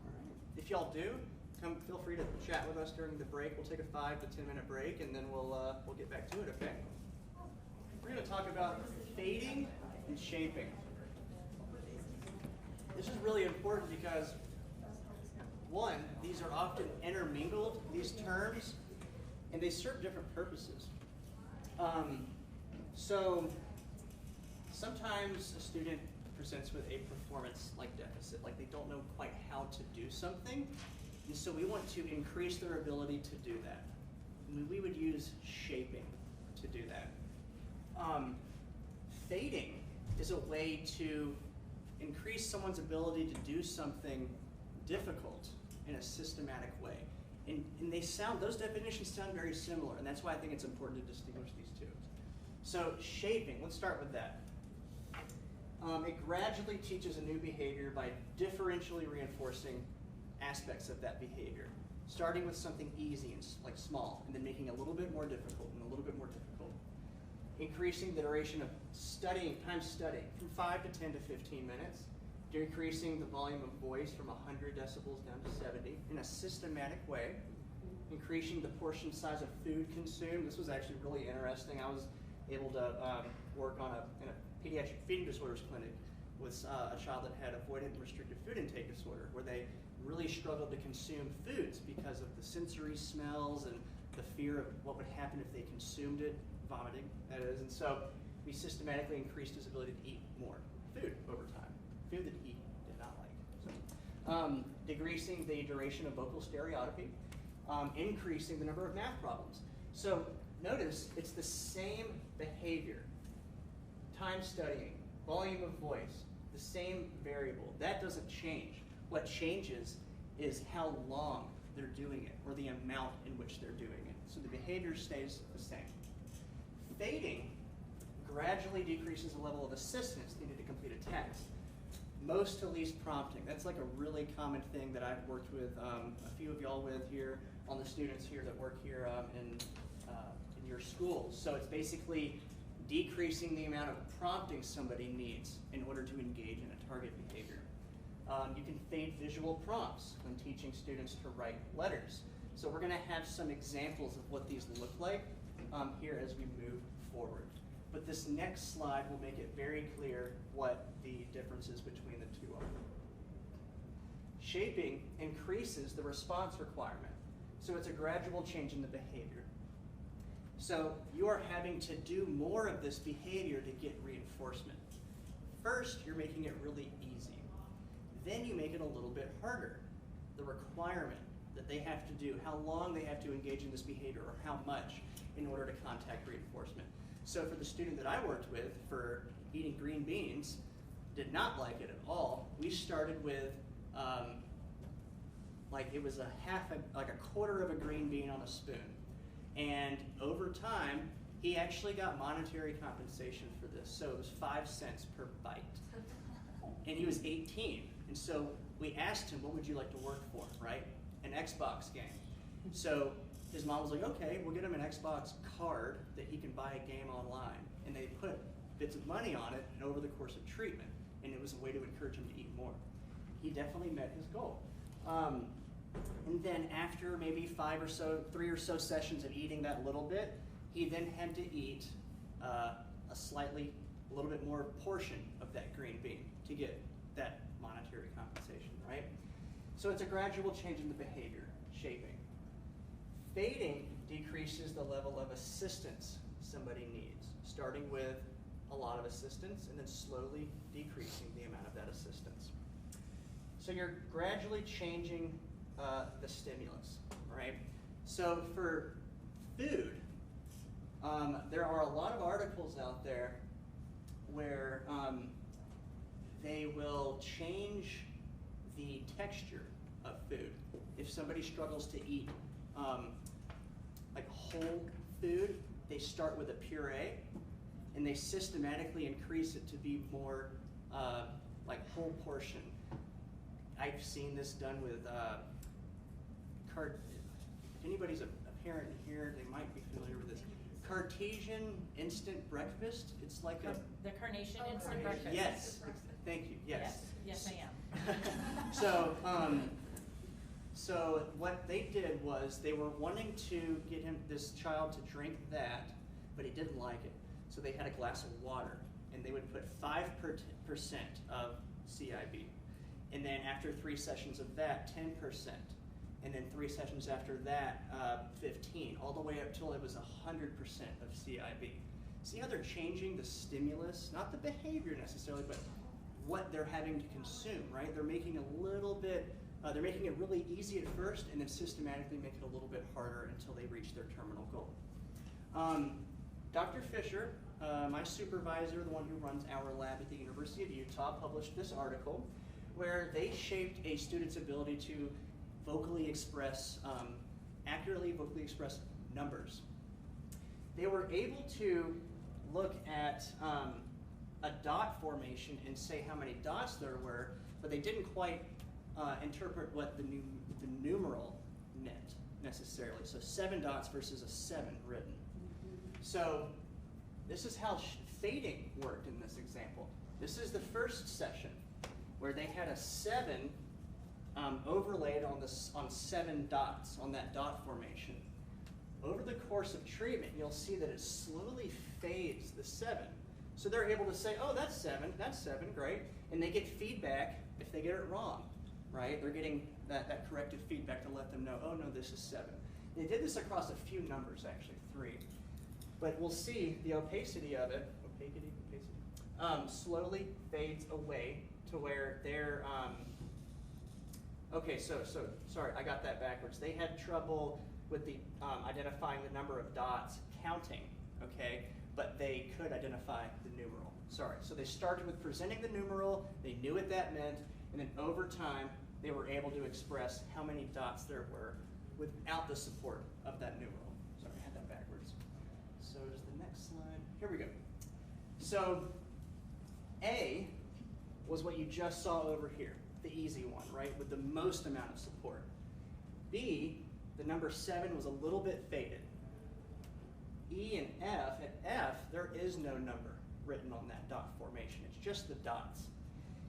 All right. If y'all do, feel free to chat with us during the break. We'll take a 5 to 10 minute break, and then we'll get back to it, okay? We're going to talk about fading and shaping. This is really important because, one, these are often intermingled, these terms, and they serve different purposes. So sometimes a student presents with a performance-like deficit, like they don't know quite how to do something, and so we want to increase their ability to do that. And we would use shaping to do that. Fading is a way to increase someone's ability to do something difficult in a systematic way. And those definitions sound very similar, and that's why I think it's important to distinguish these two. So shaping, let's start with that. It gradually teaches a new behavior by differentially reinforcing aspects of that behavior, starting with something easy and small, and then making it a little bit more difficult and a little bit more difficult. Increasing the duration of time studying from 5 to 10 to 15 minutes, decreasing the volume of voice from 100 decibels down to 70 in a systematic way, increasing the portion size of food consumed. This was actually really interesting. I was able to work in a pediatric feeding disorders clinic with a child that had avoidant and restrictive food intake disorder, where they really struggled to consume foods because of the sensory smells and the fear of what would happen if they consumed it, vomiting, that is. And so we systematically increased his ability to eat more food over time, food that he did not like. decreasing the duration of vocal stereotypy, increasing the number of math problems. So notice it's the same behavior. Time studying, volume of voice, the same variable. That doesn't change. What changes is how long they're doing it, or the amount in which they're doing it. So the behavior stays the same. Fading gradually decreases the level of assistance needed to complete a task. Most to least prompting. That's like a really common thing that I've worked with a few of y'all with here, on the students here that work here in your schools. So it's basically decreasing the amount of prompting somebody needs in order to engage in a target behavior. You can fade visual prompts when teaching students to write letters. So we're going to have some examples of what these look like here as we move forward. But this next slide will make it very clear what the differences between the two are. Shaping increases the response requirement. So it's a gradual change in the behavior. So you are having to do more of this behavior to get reinforcement. First, you're making it really easy. Then you make it a little bit harder. The requirement that they have to do, how long they have to engage in this behavior, or how much in order to contact reinforcement. So for the student that I worked with for eating green beans, did not like it at all. We started with it was a quarter of a green bean on a spoon. And over time, he actually got monetary compensation for this. So it was 5 cents per bite. And he was 18. And so we asked him, what would you like to work for, right? An Xbox game. So his mom was like, okay, we'll get him an Xbox card that he can buy a game online. And they put bits of money on it and over the course of treatment. And it was a way to encourage him to eat more. He definitely met his goal. And then after maybe 3 or so sessions of eating that little bit, he then had to eat a little bit more portion of that green bean to get that monetary compensation, right? So it's a gradual change in the behavior, shaping. Fading decreases the level of assistance somebody needs, starting with a lot of assistance and then slowly decreasing the amount of that assistance. So you're gradually changing the stimulus, right? So for food, there are a lot of articles out there where they will change the texture of food. If somebody struggles to eat whole food, they start with a puree and they systematically increase it to be more whole portion. I've seen this done with if anybody's a parent here, they might be familiar with this. Cartesian instant breakfast. It's like the Carnation instant breakfast. Yes, thank you. Yes. Yes, I am. So what they did was they were wanting to get this child to drink that, but he didn't like it. So they had a glass of water, and they would put 5% of CIB. And then after 3 sessions of that, 10%. And then 3 sessions after that, 15, all the way up till it was 100% of CIB. See how they're changing the stimulus, not the behavior necessarily, but what they're having to consume, right? They're making they're making it really easy at first, and then systematically make it a little bit harder until they reach their terminal goal. Dr. Fisher, my supervisor, the one who runs our lab at the University of Utah, published this article where they shaped a student's ability to accurately vocally express numbers. They were able to look at a dot formation and say how many dots there were, but they didn't quite interpret what the numeral meant necessarily. So 7 dots versus a 7 written. So this is how fading worked in this example. This is the first session where they had a 7 overlaid on 7 dots on that dot formation. Over the course of treatment, you'll see that it slowly fades the 7. So they're able to say, oh, that's 7, great. And they get feedback if they get it wrong, right? They're getting that corrective feedback to let them know, oh, no, this is 7. They did this across a few numbers, actually, 3. But we'll see the opacity of it, slowly fades away to where Okay, so sorry, I got that backwards. They had trouble with the identifying the number of dots counting, okay, but they could identify the numeral. Sorry, so they started with presenting the numeral, they knew what that meant, and then over time, they were able to express how many dots there were without the support of that numeral. Sorry, I had that backwards. So is the next slide. Here we go. So A was what you just saw over here, the easy one, right, with the most amount of support. B, the number 7 was a little bit faded. E and F, at F, there is no number written on that dot formation. It's just the dots.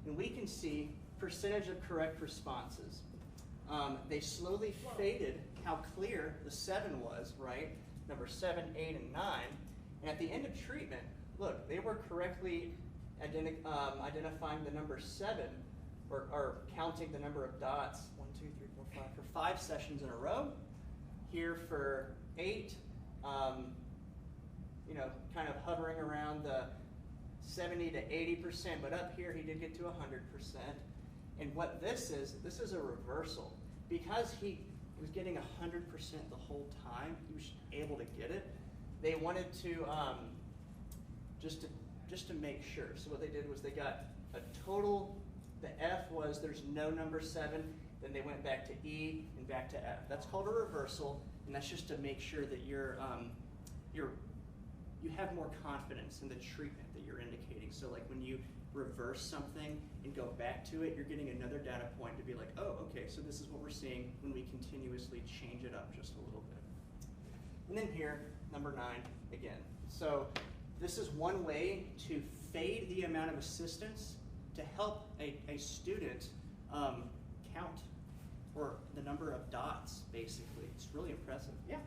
And we can see percentage of correct responses. They slowly faded how clear the 7 was, right? Number 7, 8, and 9. And at the end of treatment, look, they were correctly identifying the number 7, or counting the number of dots, 1, 2, 3, 4, 5, for 5 sessions in a row. Here for 8, you know, kind of hovering around the 70 to 80%, but up here he did get to 100%. And what this is a reversal. Because he was getting 100% the whole time, he was able to get it, they wanted to, just to make sure. So what they did was they got a total, the F was there's no number 7, then they went back to E and back to F. That's called a reversal, and that's just to make sure that you have more confidence in the treatment that you're indicating. So like when you reverse something and go back to it, you're getting another data point to be like, oh, okay, so this is what we're seeing when we continuously change it up just a little bit. And then here, number 9, again. So this is one way to fade the amount of assistance to help a student count, or the number of dots, basically. It's really impressive. Yeah?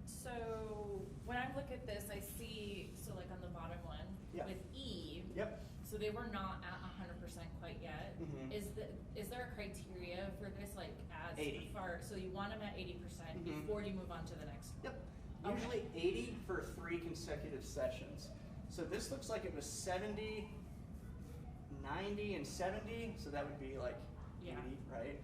So when I look at this, I see, so like on the bottom one, Yeah. with E, Yep. so they were not at 100% quite yet. Mhm. Is there a criteria for this, like as 80. far, so you want them at 80% Mhm. before you move on to the next one? Yep. Okay. Usually 80 for 3 consecutive sessions. So this looks like it was 70, 90, and 70, so that would be like 80, Yeah. right?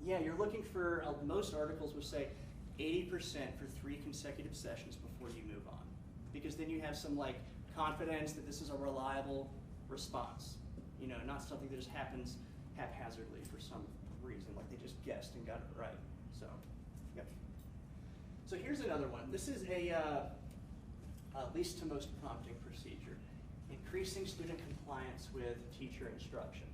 Yeah, you're looking for, most articles would say 80% for 3 consecutive sessions before you move on. Because then you have some like confidence that this is a reliable response. You know, not something that just happens haphazardly for some reason, like they just guessed and got it right. So, yep. So here's another one. This is a least to most prompting procedure, increasing student compliance with teacher instruction.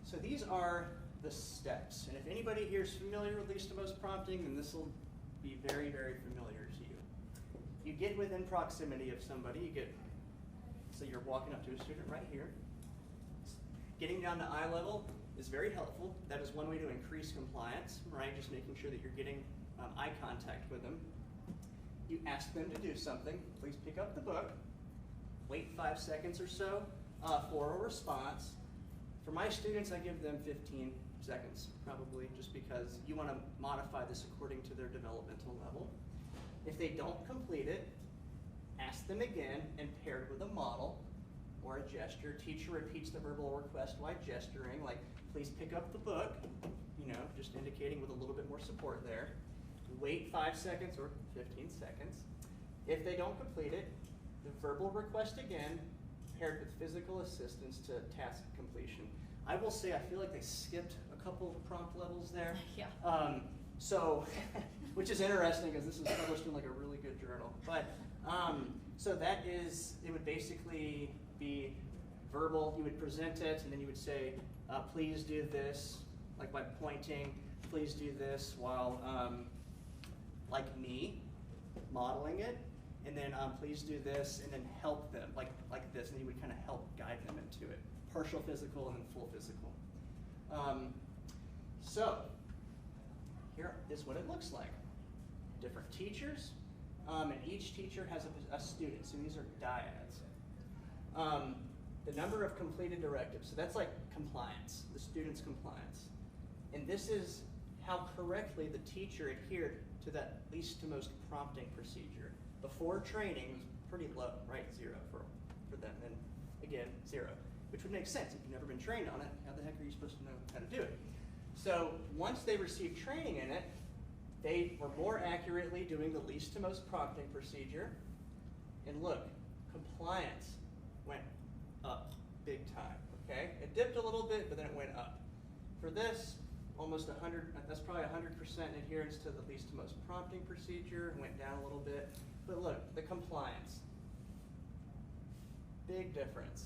So these are the steps, and if anybody here is familiar with least to most prompting, then this will be very, very familiar to you. You get within proximity of somebody, so you're walking up to a student right here. Getting down to eye level is very helpful. That is one way to increase compliance, right? Just making sure that you're getting eye contact with them. You ask them to do something. Please pick up the book. Wait 5 seconds or so for a response. For my students, I give them 15 seconds, probably, just because you want to modify this according to their developmental level. If they don't complete it, ask them again and paired with a model or a gesture. Teacher repeats the verbal request while gesturing, like, please pick up the book, you know, just indicating with a little bit more support there. Wait 5 seconds or 15 seconds. If they don't complete it, the verbal request again, paired with physical assistance to task completion. I will say I feel like they skipped a couple of prompt levels there. Yeah. So, which is interesting because this is published in like a really good journal. But, so that is, it would basically be verbal. You would present it and then you would say, please do this, like by pointing, please do this while, like me, modeling it. And then please do this, and then help them, like this, and you would kind of help guide them into it. Partial physical and then full physical. So, here is what it looks like. Different teachers, and each teacher has a student, so these are dyads. The number of completed directives, so that's like compliance, the student's compliance. And this is how correctly the teacher adhered to that least to most prompting procedure. Before training was pretty low, right? 0 for them, and again, 0. which would make sense. If you've never been trained on it, how the heck are you supposed to know how to do it? So once they received training in it, they were more accurately doing the least to most prompting procedure. And look, compliance went up big time, okay? It dipped a little bit, but then it went up. For this, almost 100, that's probably 100% adherence to the least to most prompting procedure, went down a little bit. But look, the compliance, big difference.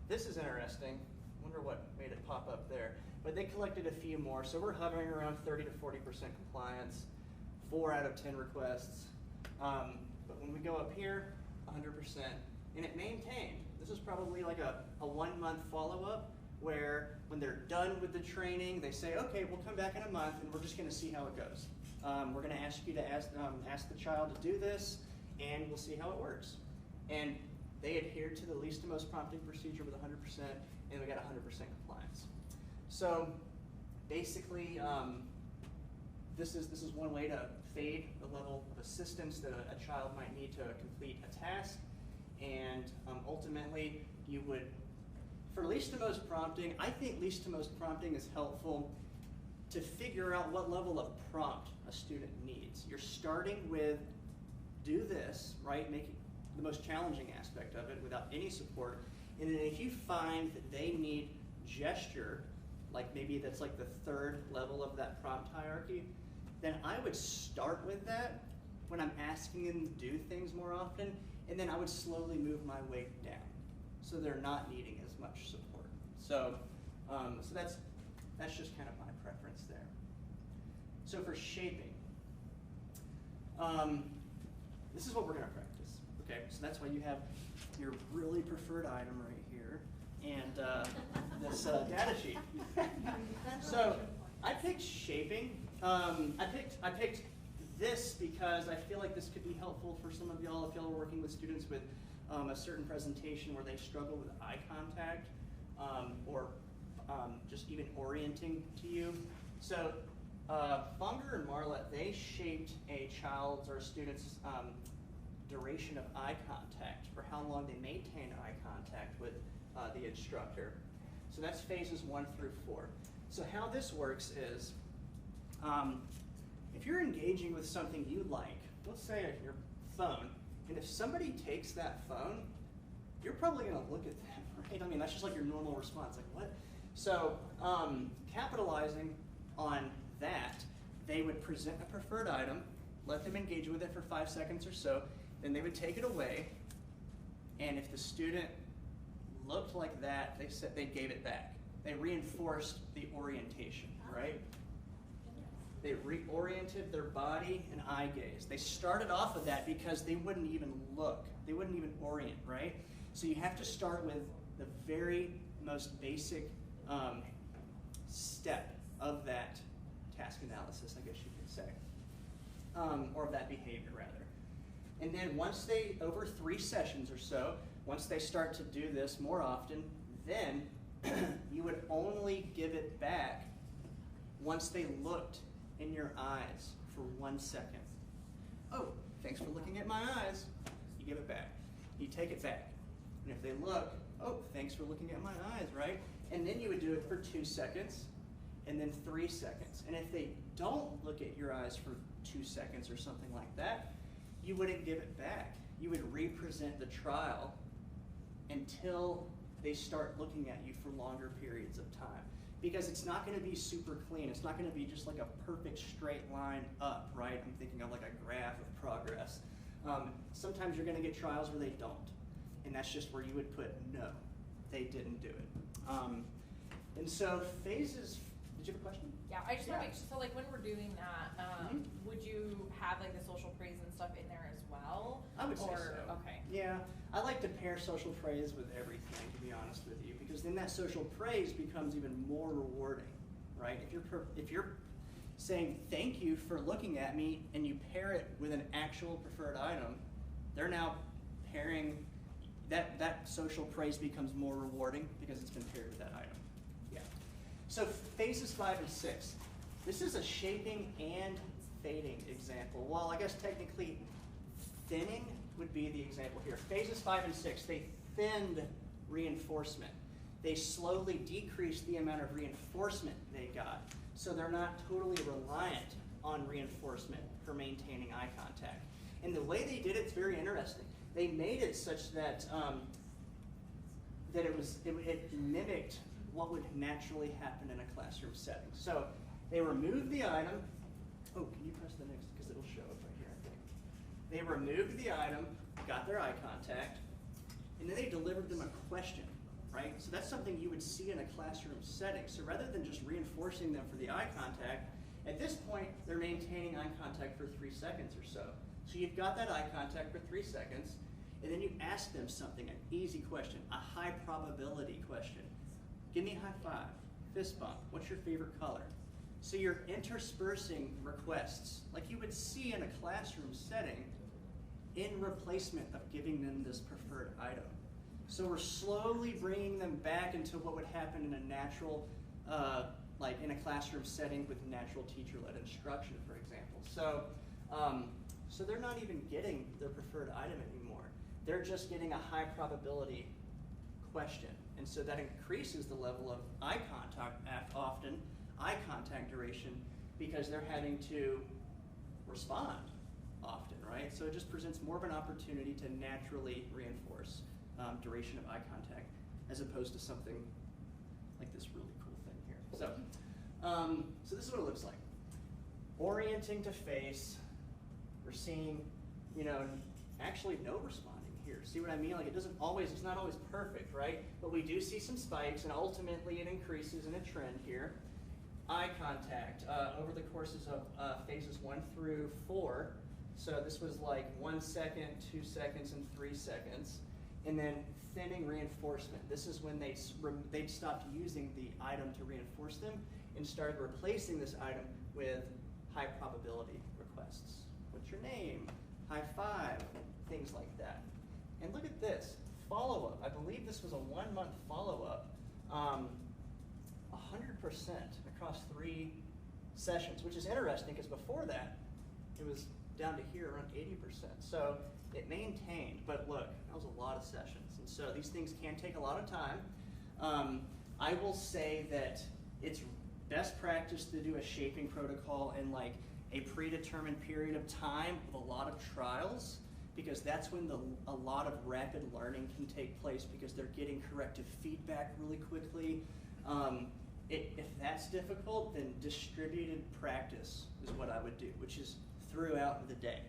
This is interesting. Wonder what made it pop up there. But they collected a few more, so we're hovering around 30 to 40% compliance, 4 out of 10 requests. But when we go up here, 100%, and it maintained. This is probably like a 1 month follow-up where when they're done with the training, they say, okay, we'll come back in a month and we're just gonna see how it goes. We're gonna ask you to ask the child to do this, and we'll see how it works. And they adhered to the least to most prompting procedure with 100%, and we got 100% compliance. So basically, this is one way to fade the level of assistance that a child might need to complete a task, and ultimately you would, for least to most prompting, I think least to most prompting is helpful to figure out what level of prompt a student needs. You're starting with do this, right, making the most challenging aspect of it without any support, and then if you find that they need gesture, like maybe that's like the third level of that prompt hierarchy, then I would start with that when I'm asking them to do things more often, and then I would slowly move my way down so they're not needing as much support. So, so that's just kind of my preference there. So for shaping, this is what we're going to practice. Okay, so that's why you have your really preferred item right here and this data sheet. So I picked shaping. I picked this because I feel like this could be helpful for some of y'all if y'all are working with students with a certain presentation where they struggle with eye contact or just even orienting to you. So Bunger and Marlett, they shaped a child's or a student's duration of eye contact, for how long they maintain eye contact with the instructor. So that's phases 1 through 4. So how this works is, if you're engaging with something you like, let's say your phone, and if somebody takes that phone, you're probably going to look at them, right? I mean, that's just like your normal response, like what? So capitalizing on that, they would present a preferred item, let them engage with it for 5 seconds or so, then they would take it away, and if the student looked like that, they said they gave it back. They reinforced the orientation, right? They reoriented their body and eye gaze. They started off with that because they wouldn't even look. They wouldn't even orient, right? So you have to start with the very most basic step of that task analysis, I guess you could say, or of that behavior, rather. And then once they, over 3 sessions or so, once they start to do this more often, then you would only give it back once they looked in your eyes for 1 second. Oh, thanks for looking at my eyes. You give it back. You take it back. And if they look, oh, thanks for looking at my eyes, right? And then you would do it for 2 seconds, and then 3 seconds. And if they don't look at your eyes for 2 seconds or something like that, you wouldn't give it back. You would represent the trial until they start looking at you for longer periods of time. Because it's not going to be super clean. It's not going to be just like a perfect straight line up, right? I'm thinking of like a graph of progress. Sometimes you're going to get trials where they don't. And that's just where you would put no, they didn't do it. And so phases, did you have a question? Yeah, I just want to make sure, so like when we're doing that, would you have like the social praise and stuff in there as well? I would say so. Okay. Yeah, I like to pair social praise with everything, to be honest with you, because then that social praise becomes even more rewarding, right? If you're saying thank you for looking at me and you pair it with an actual preferred item, they're now pairing, that social praise becomes more rewarding because it's been paired with that item. Yeah. So phases 5 and 6. This is a shaping and fading example. Well, I guess technically thinning would be the example here. Phases 5 and 6, they thinned reinforcement. They slowly decrease the amount of reinforcement they got, so they're not totally reliant on reinforcement for maintaining eye contact. And the way they did it's very interesting. They made it such that it mimicked what would naturally happen in a classroom setting. So they removed the item. Oh, can you press the next, because it'll show up right here, I think. They removed the item, got their eye contact, and then they delivered them a question, right? So that's something you would see in a classroom setting. So rather than just reinforcing them for the eye contact, at this point, they're maintaining eye contact for 3 seconds or so. So you've got that eye contact for 3 seconds, and then you ask them something, an easy question, a high probability question. Give me a high five, fist bump, what's your favorite color? So you're interspersing requests, like you would see in a classroom setting, in replacement of giving them this preferred item. So we're slowly bringing them back into what would happen in a natural, like in a classroom setting with natural teacher-led instruction, for example. So, so they're not even getting their preferred item anymore. They're just getting a high probability question. And so that increases the level of eye contact, often eye contact duration, because they're having to respond often, right? So it just presents more of an opportunity to naturally reinforce duration of eye contact, as opposed to something like this really cool thing here. So this is what it looks like. Orienting to face, we're seeing, you know, actually no responding here. See what I mean? Like it's not always perfect, right? But we do see some spikes, and ultimately it increases in a trend here. Eye contact over the courses of phases 1 through 4. So this was like 1 second, 2 seconds, and 3 seconds. And then thinning reinforcement. This is when they'd stopped using the item to reinforce them and started replacing this item with high probability requests. What's your name? High five, things like that. And look at this, follow-up. I believe this was a 1-month follow-up. 100% across 3 sessions, which is interesting because before that, it was down to here around 80%. So it maintained, but look, that was a lot of sessions. And so these things can take a lot of time. I will say that it's best practice to do a shaping protocol in like a predetermined period of time with a lot of trials, because that's when a lot of rapid learning can take place, because they're getting corrective feedback really quickly. If that's difficult, then distributed practice is what I would do, which is throughout the day.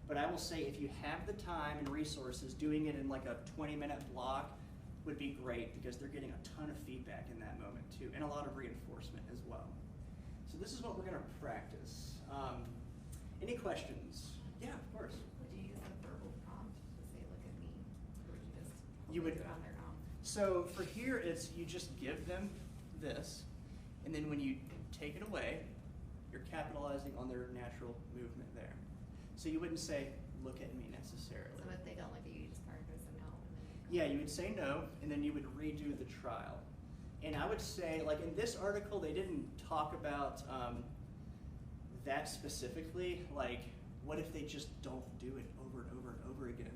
But I will say if you have the time and resources, doing it in like a 20-minute block would be great, because they're getting a ton of feedback in that moment too, and a lot of reinforcement as well. So this is what we're gonna practice. Any questions? Yeah, of course. Would you use a verbal prompt to say, look at me? Or would you just You would do it on their own? So for here, it's you just give them this, and then when you take it away, you're capitalizing on their natural movement there. So you wouldn't say, look at me necessarily. So if they don't look at you, you just probably go no. And then Yeah, you would say no, and then you would redo the trial. And I would say, like in this article, they didn't talk about that specifically, like what if they just don't do it over and over and over again?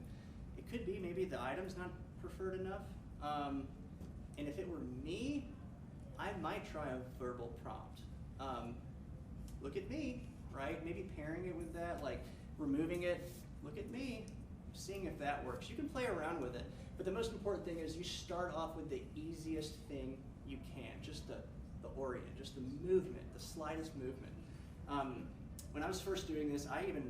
It could be maybe the item's not preferred enough. And if it were me, I might try a verbal prompt. Look at me, right? Maybe pairing it with that, like removing it, look at me, seeing if that works. You can play around with it, but the most important thing is you start off with the easiest thing you can, just the orient, just the movement, the slightest movement. When I was first doing this, I even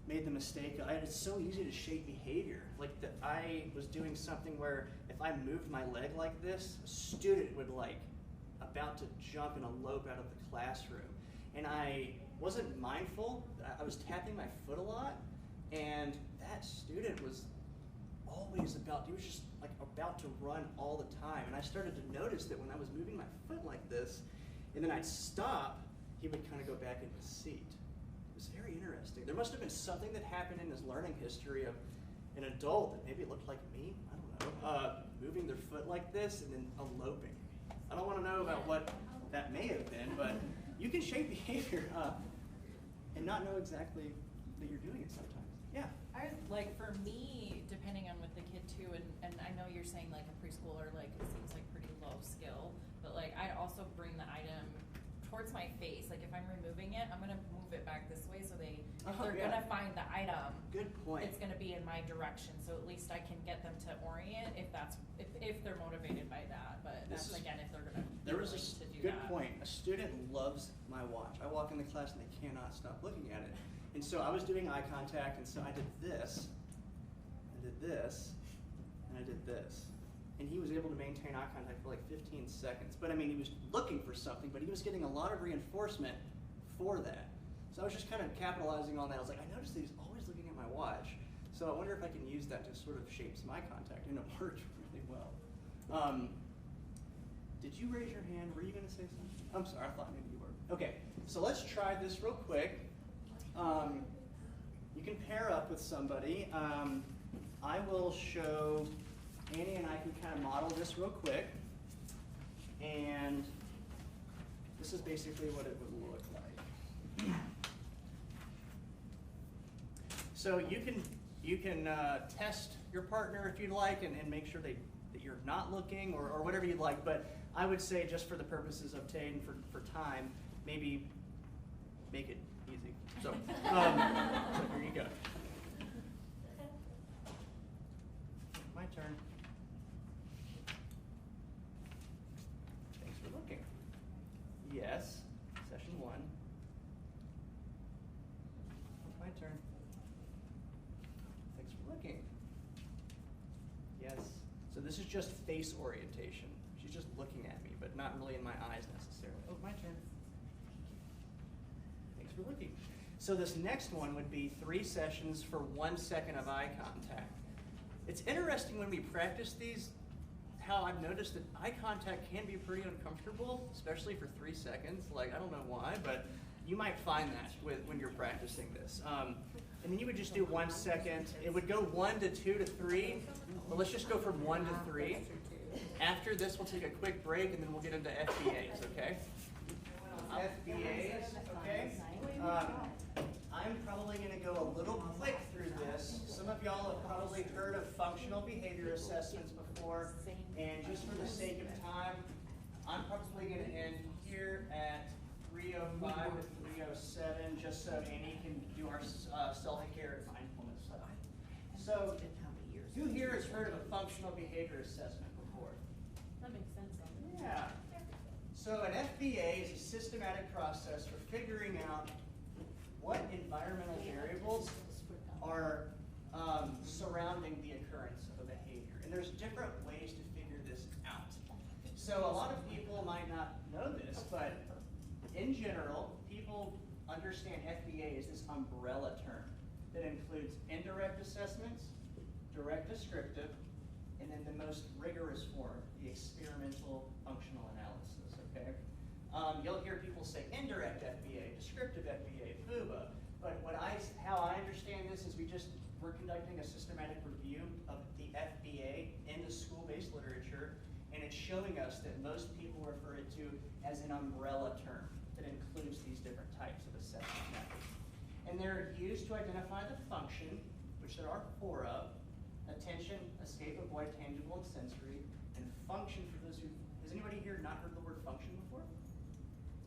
made the mistake, it's so easy to shape behavior. Like I was doing something where if I moved my leg like this, a student would like about to jump and elope out of the classroom. And I wasn't mindful, I was tapping my foot a lot, and that student was always he was just like about to run all the time. And I started to notice that when I was moving my foot like this, and then I'd stop, he would kind of go back in his seat. It was very interesting. There must have been something that happened in his learning history of an adult that maybe looked like me, I don't know, moving their foot like this and then eloping. I don't want to know about what that may have been, but you can shape behavior and not know exactly that you're doing it sometimes. Yeah. I like, for me, depending on with the kid too, and I know you're saying like a preschooler, like it seems like pretty low skill, but like I'd also bring the item towards my face. Like if I'm removing it, I'm gonna move it back this way so they, if they're Yeah. gonna find the item, Good point. it's gonna be in my direction, so at least I can get them to orient if that's, if they're motivated by that, but This that's is- again, if they're gonna be There was willing a to do good that. point. A student loves my watch. I walk in the class and they cannot stop looking at it. And so I was doing eye contact, and so I did this, and I did this. And he was able to maintain eye contact for like 15 seconds. But I mean, he was looking for something, but he was getting a lot of reinforcement for that. So I was just kind of capitalizing on that. I was like, I noticed that he's always looking at my watch. So I wonder if I can use that to sort of shape some eye contact. And it worked really well. Did you raise your hand? Were you going to say something? I'm sorry, I thought maybe you were. Okay, so let's try this real quick. You can pair up with somebody. I will show, Annie and I can kind of model this real quick. And this is basically what it would look like. So you can test your partner if you'd like and make sure that you're not looking or whatever you'd like. But I would say just for the purposes of today and for time, maybe make it easy. So, so here you go. My turn. Thanks for looking. Yes, session 1. My turn. Thanks for looking. Yes. So this is just face orientation. She's just looking at me, but not really in my eyes necessarily. Oh, my turn. Thanks for looking. So this next one would be 3 sessions for 1 second of eye contact. It's interesting when we practice these, how I've noticed that eye contact can be pretty uncomfortable, especially for 3 seconds. Like, I don't know why, but you might find that when you're practicing this. And then you would just do 1 second. It would go 1 to 2 to 3, but let's just go from 1 to 3. After this, we'll take a quick break, and then we'll get into FBAs, okay? FBAs, okay? I'm probably going to go a little quick through this. Some of y'all have probably heard of functional behavior assessments before, and just for the sake of time, I'm probably going to end here at 3:05 to 3:07, just so Annie can do our self-care and mindfulness stuff. So, who here has heard of a functional behavior assessment before? That makes sense. Yeah. So an FBA is a systematic process for figuring out what environmental variables are surrounding the occurrence of a behavior. And there's different ways to figure this out. So a lot of people might not know this, but in general, people understand FBA as this umbrella term that includes indirect assessments, direct descriptive, and then the most rigorous form, the experimental functional analysis, okay? You'll hear people say indirect FBA, descriptive FBA, FUBA, but how I understand this is we're conducting a systematic review of the FBA in the school-based literature, and it's showing us that most people refer it to as an umbrella term that includes these different types of assessment methods. And they're used to identify the function, which there are 4 of: attention, escape, avoid, tangible, and sensory. And function, for those who, has anybody here not heard the word function before?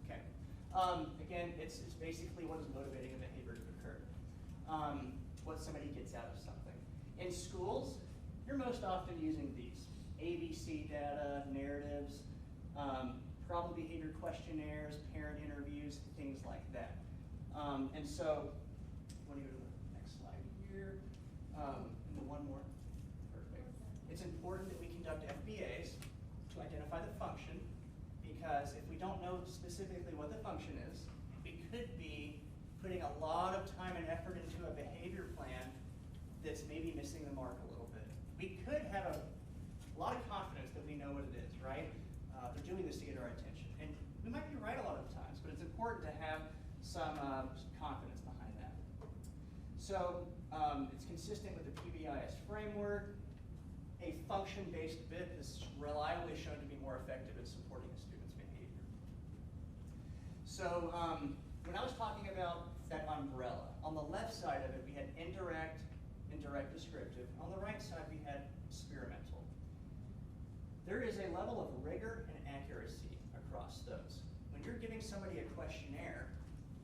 Okay. Again, it's basically what is motivating a behavior to occur. What somebody gets out of something. In schools, you're most often using these: ABC data, narratives, problem behavior questionnaires, parent interviews, things like that. And so, want to go to the next slide here. And then one more. Perfect. It's important that we conduct FBAs to identify the function, because if we don't know specifically what the function is, we could be putting a lot of time and effort into a behavior plan that's maybe missing the mark a little bit. We could have a lot of confidence that we know what it is, right? They're doing this to get our attention. And we might be right a lot of times, but it's important to have some confidence behind that. So it's consistent with the PBIS framework. A function-based BIP is reliably shown to be more effective at supporting a student's behavior. So when I was talking about that umbrella, on the left side of it, we had indirect descriptive. On the right side, we had experimental. There is a level of rigor and accuracy across those. When you're giving somebody a questionnaire,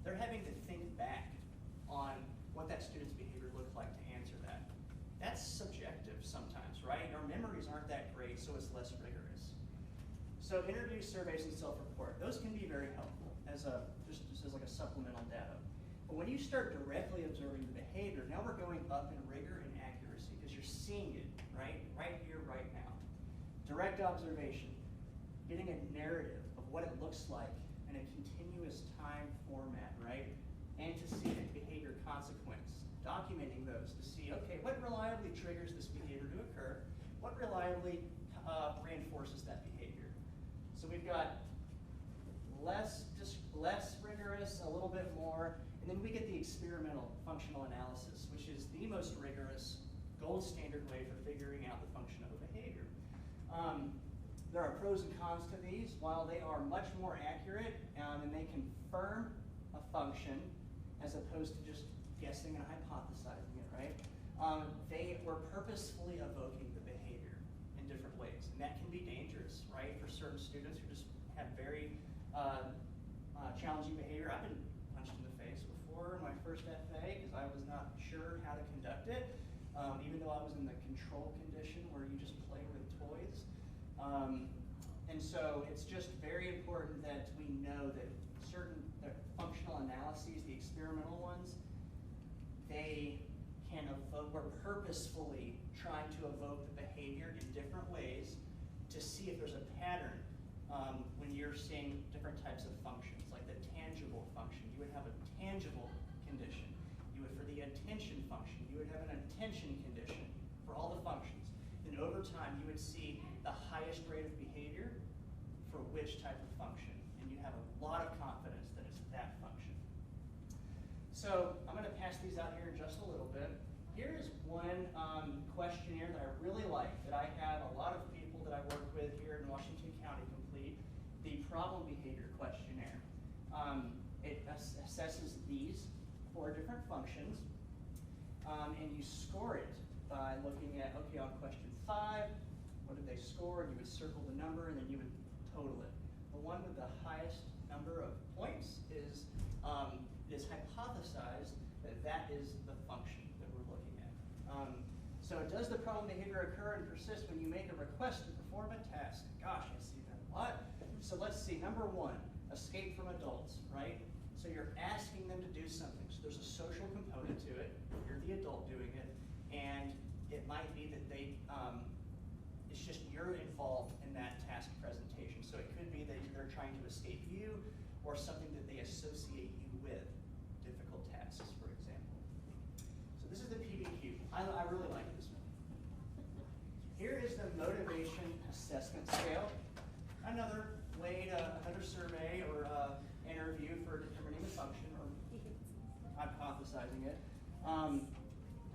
they're having to think back on what that student's behavior looked like to answer that. That's subjective sometimes, right? Our memories aren't that great, so it's less rigorous. So interviews, surveys, and self-report, those can be very helpful as just as like a supplemental data. But when you start directly observing the behavior, now we're going up in rigor and accuracy because you're seeing it, right? Right here, right now. Direct observation, getting a narrative of what it looks like in a continuous time format, right? And to see the behavior consequence, documenting those to see, okay, what reliably triggers this behavior to occur? What reliably reinforces that behavior? So we've got less rigorous, a little bit more, and then we get the experimental functional analysis, which is the most rigorous, gold standard way for figuring out the function of a behavior. There are pros and cons to these. While they are much more accurate and they confirm a function as opposed to just guessing and hypothesizing it, right? They were purposefully evoking the behavior in different ways. And that can be dangerous, right? For certain students who just have very challenging behavior. I've been punched in the face before in my first FA because I was not sure how to conduct it, even though I was in the control condition where you just play with toys. And so it's just very important that we know that certain functional analyses, the experimental ones, they can evoke, we're purposefully trying to evoke the behavior in different ways to see if there's a pattern when you're seeing different types of functions, like the tangible function. You would have a tangible condition. You would, for the attention function, you would have an attention condition for all the functions. Then over time, you would see the highest rate of behavior for which type of function. And you have a lot of confidence that it's that function. So I'm going to pass these out here in just a little bit. Here is one questionnaire that I really like, that I have a lot of people that I work with here in Washington County complete, the problem behavior questionnaire. It assesses these 4 different functions, and you score it by looking at, okay, on question 5, what did they score? And you would circle the number, and then you would total it. The one with the highest number of points is hypothesized that that is the function that we're looking at. So does the problem behavior occur and persist when you make a request to perform a task? Gosh, I see that a lot. So let's see, number 1, escape from adults, right? So you're asking them to do something. So there's a social component to it. You're the adult doing it. And it might be that it's just you're involved in that task presentation. So it could be that they're trying to escape you or something that they associate you with, difficult tasks, for example. So this is the PBQ. I really like this one. Here is the motivation assessment scale. Another survey or interview for determining the function or hypothesizing it.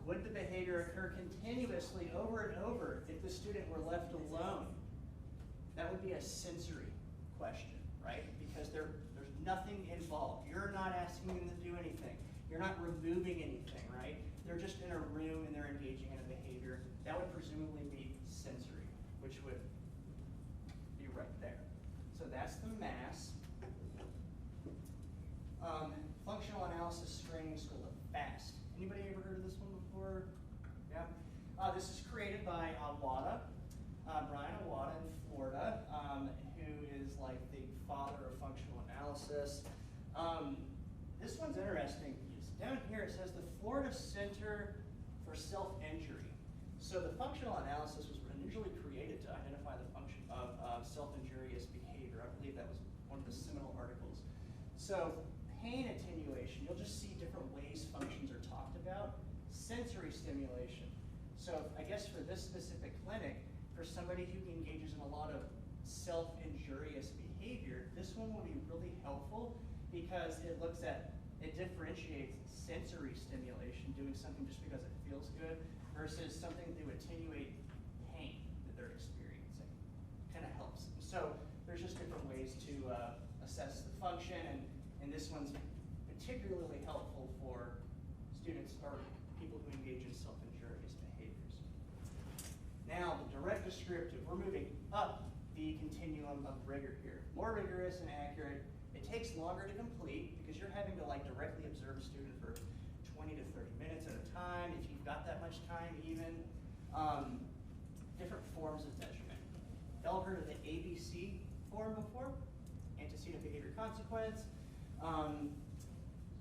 Would the behavior occur continuously over and over if the student were left alone? That would be a sensory question, right? Because there's nothing involved. You're not asking them to do anything. You're not removing anything, right? They're just in a room and they're engaging in a behavior. That would presumably be sensory, which would be right there. So that's the mass. Functional analysis training school, the FAST. Anybody ever heard of this one before? Yeah. This is created by Brian Awada in Florida, who is like the father of functional analysis. This one's interesting. Down here it says the Florida Center for Self-Injury. So the functional analysis was initially created to identify the function of self-injurious behavior. I believe that was one of the seminal articles. So pain attenuation, you'll just see different ways functions are talked about. Sensory stimulation. So I guess for this specific clinic, for somebody who engages in a lot of self-injurious behavior, this one will be really helpful because it differentiates sensory stimulation, doing something just because it feels good, versus something to attenuate pain that they're experiencing. Kind of helps. So there's just different ways to assess the function, and this one's particularly helpful for students or people who engage in self-injurious behaviors. Now, the direct descriptive, we're moving up the continuum of rigor here. More rigorous and accurate. It takes longer to complete because you're having to directly observe a student for 20 to 30 minutes at a time, if you've got that much time even. Different forms of measurement. Y'all heard of the ABC form before? Antecedent behavior consequence.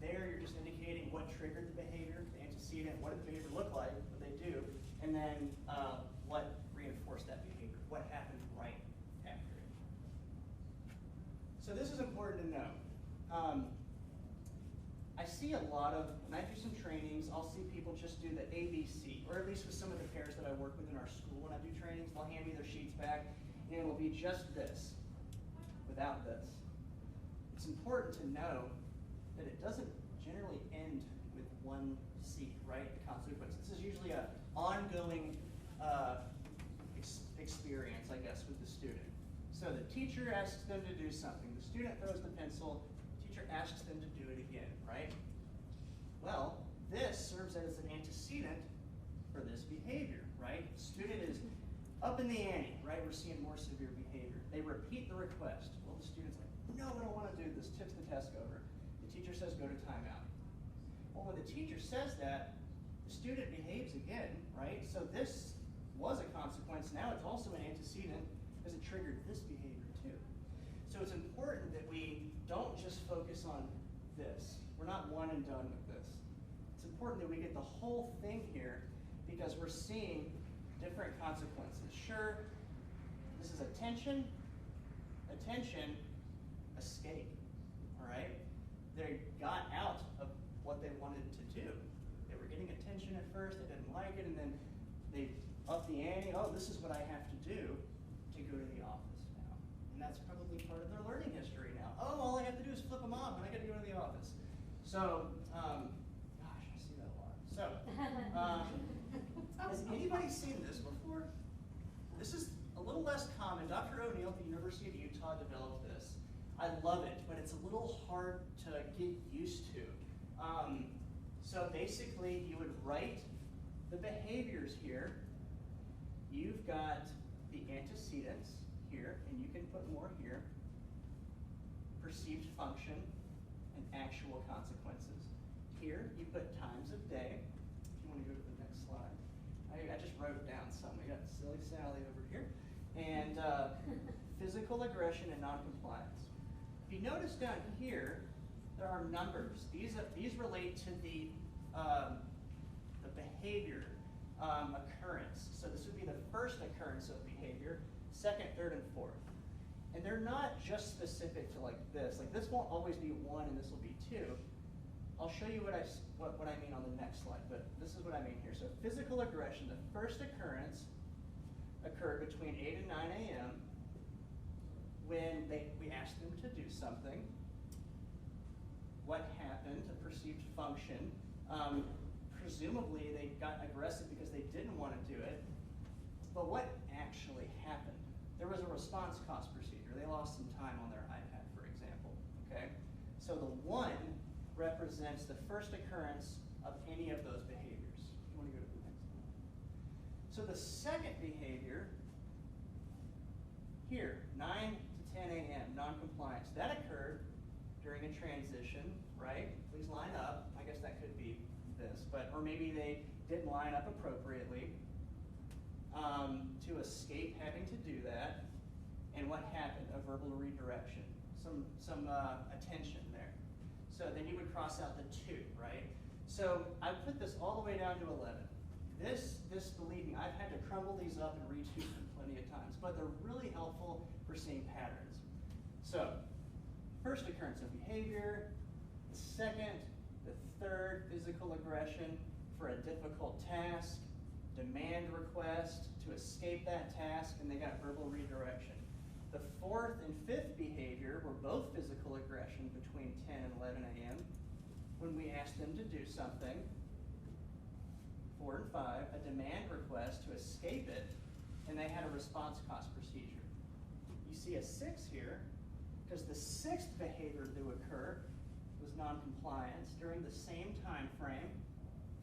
There you're just indicating what triggered the behavior, the antecedent, what did the behavior look like, what they do, and then what reinforced that behavior, what happened right after it. So this is important to know. I see a lot of, when I do some trainings, I'll see people just do the ABC, or at least with some of the pairs that I work with in our school when I do trainings, they'll hand me their sheets back, and it'll be just this, without this. It's important to know that it doesn't generally end with one C, right? The consequence. This is usually an ongoing experience, I guess, with the student. So the teacher asks them to do something. The student throws the pencil. The teacher asks them to do it again, right? Well, this serves as an antecedent for this behavior, right? The student is up in the ante, right? We're seeing more severe behavior. They repeat the request. Well, the student's like, no, I don't want to do this. Tips the test over. The teacher says, go to timeout. Well, when the teacher says that, the student behaves again, right? So this was a consequence. Now it's also an antecedent because it triggered this behavior too. So it's important that we don't just focus on this. We're not one and done with this. It's important that we get the whole thing here because we're seeing different consequences. Sure, this is attention, escape, all right? They got out of what they wanted to do. They were getting attention at first, they didn't like it, and then they upped the ante. Oh, this is what I have to do to go to the office now. And that's probably part of their learning history now. Oh, all I have to do is flip them off and I get to go to the office. So, gosh, I see that a lot. So, has anybody seen this before? This is a little less common. Dr. O'Neill at the University of Utah developed this. I love it, but it's a little hard to get used to. So basically, you would write the behaviors here. You've got the antecedents here, and you can put more here. Perceived function and actual consequences. Here, you put times of day. If you want to go to the next slide. I just wrote down some. We got Silly Sally over here. And physical aggression and noncompliance. If you notice down here, there are numbers. These relate to the behavior occurrence. So this would be the first occurrence of behavior, second, third, and fourth. And they're not just specific to like this. Like this won't always be 1 and this will be 2. I'll show you what I mean on the next slide, but this is what I mean here. So physical aggression, the first occurrence occurred between 8 and 9 a.m. when we asked them to do something. What happened, a perceived function. Presumably they got aggressive because they didn't want to do it. But what actually happened? There was a response cost procedure. They lost some time on their iPad, for example. Okay? So the 1 represents the first occurrence of any of those behaviors. You want to go to the next one. So the second behavior here, 9 to 10 a.m., noncompliance, that occurred during a transition, right? Please line up. I guess that could be this, or maybe they didn't line up appropriately to escape having to do that. And what happened? A verbal redirection, some attention there. So then you would cross out the 2, right? So I put this all the way down to 11. This, believe me, I've had to crumble these up and redo them plenty of times, but they're really helpful for seeing patterns. So, first occurrence of behavior, the second, the third, physical aggression for a difficult task, demand request to escape that task, and they got verbal redirection. The fourth and fifth behavior were both physical aggression between 10 and 11 a.m. when we asked them to do something. 4 and 5, a demand request to escape it, and they had a response cost procedure. You see a 6 here, because the 6th behavior to occur was non-compliance during the same time frame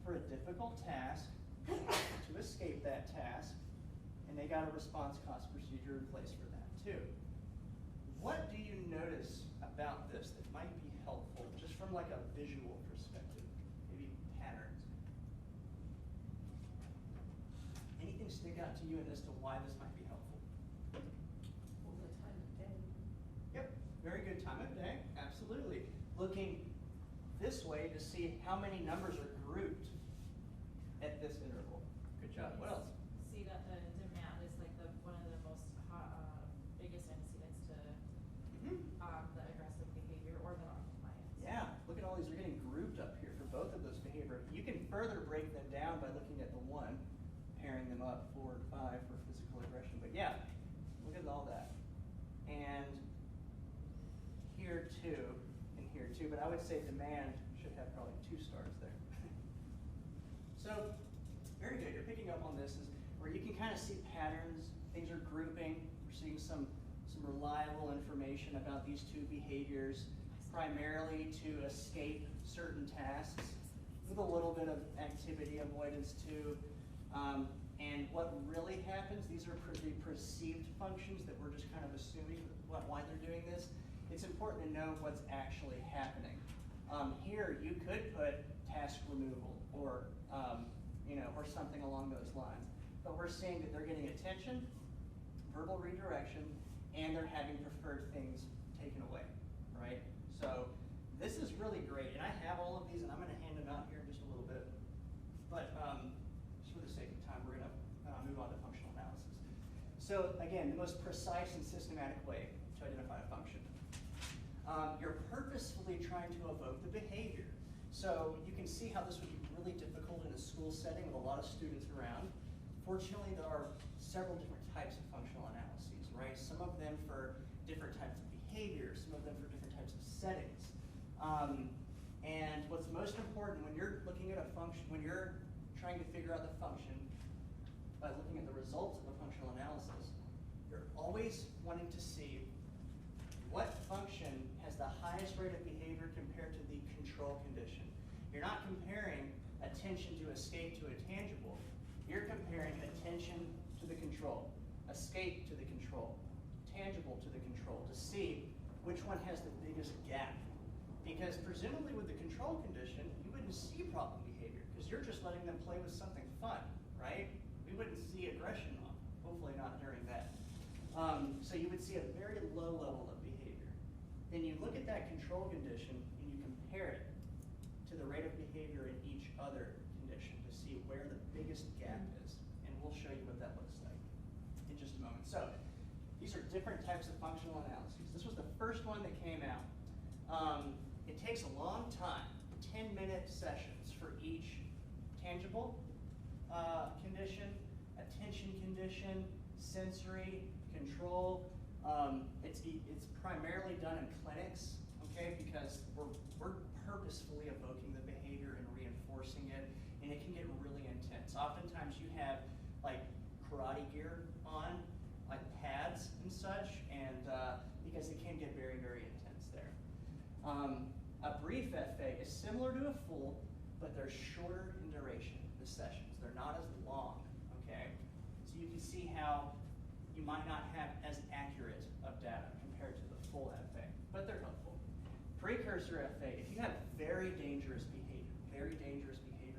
for a difficult task to escape that task, and they got a response cost procedure in place for that too. What do you notice about this that might be helpful, just from like a visual perspective, maybe patterns? Anything stick out to you as to why this might be helpful? Well, the time of day. Yep, very good time of day, absolutely. Looking this way to see how many numbers are grouped at this interval. Good job. What else? See that the demand is like one of the most biggest incidents to the aggressive behavior or the non-compliance. Yeah, look at all these are getting grouped up here for both of those behavior. You can further break them down by looking at the one, pairing them up 4 and 5 for physical aggression. But yeah, look at all that. And here too, and here too. But I would say demand should have probably 2 stars there. So, very good. You're picking up on this is where you can kind of see patterns. Things are grouping. We're seeing some reliable information about these 2 behaviors, primarily to escape certain tasks, with a little bit of activity avoidance too. And what really happens, these are the perceived functions that we're just kind of assuming why they're doing this. It's important to know what's actually happening. Here, you could put task removal or or something along those lines. But we're seeing that they're getting attention, verbal redirection, and they're having preferred things taken away, right? So this is really great, and I have all of these, and I'm going to hand them out here in just a little bit. But just for the sake of time, we're going to move on to functional analysis. So again, the most precise and systematic way to identify a function. You're purposefully trying to evoke the behavior. So you can see how this would be really difficult in a school setting with a lot of students around. Fortunately, there are several different types of functional analyses, right? Some of them for different types of behavior, some of them for different types of settings. And what's most important when you're looking at a function, when you're trying to figure out the function by looking at the results of a functional analysis, you're always wanting to see what function has the highest rate of behavior compared to the control condition. You're not comparing attention to escape to a tangible. You're comparing attention to the control, escape to the control, tangible to the control, to see which one has the biggest gap. Because presumably with the control condition, you wouldn't see problem behavior because you're just letting them play with something fun, right? We wouldn't see aggression on, hopefully not during that. So you would see a very low level of behavior. Then you look at that control condition and you compare it to the rate of behavior in each other condition to see where the biggest gap is. And we'll show you what that looks like in just a moment. So these are different types of functional analyses. This was the first one that came out. It takes a long time, 10-minute sessions for each tangible condition, attention condition, sensory, control. It's primarily done in clinics, okay, because we're purposefully evoking the behavior and reinforcing it, and it can get really intense. Oftentimes you have like karate gear on, like pads and such, and because it can get very, very intense there. A brief FA is similar to a full, but they're shorter in duration, the sessions. They're not as long, okay? So you can see how you might not have as accurate of data compared to the full FA, but they're helpful. Precursor FA, if you have very dangerous behavior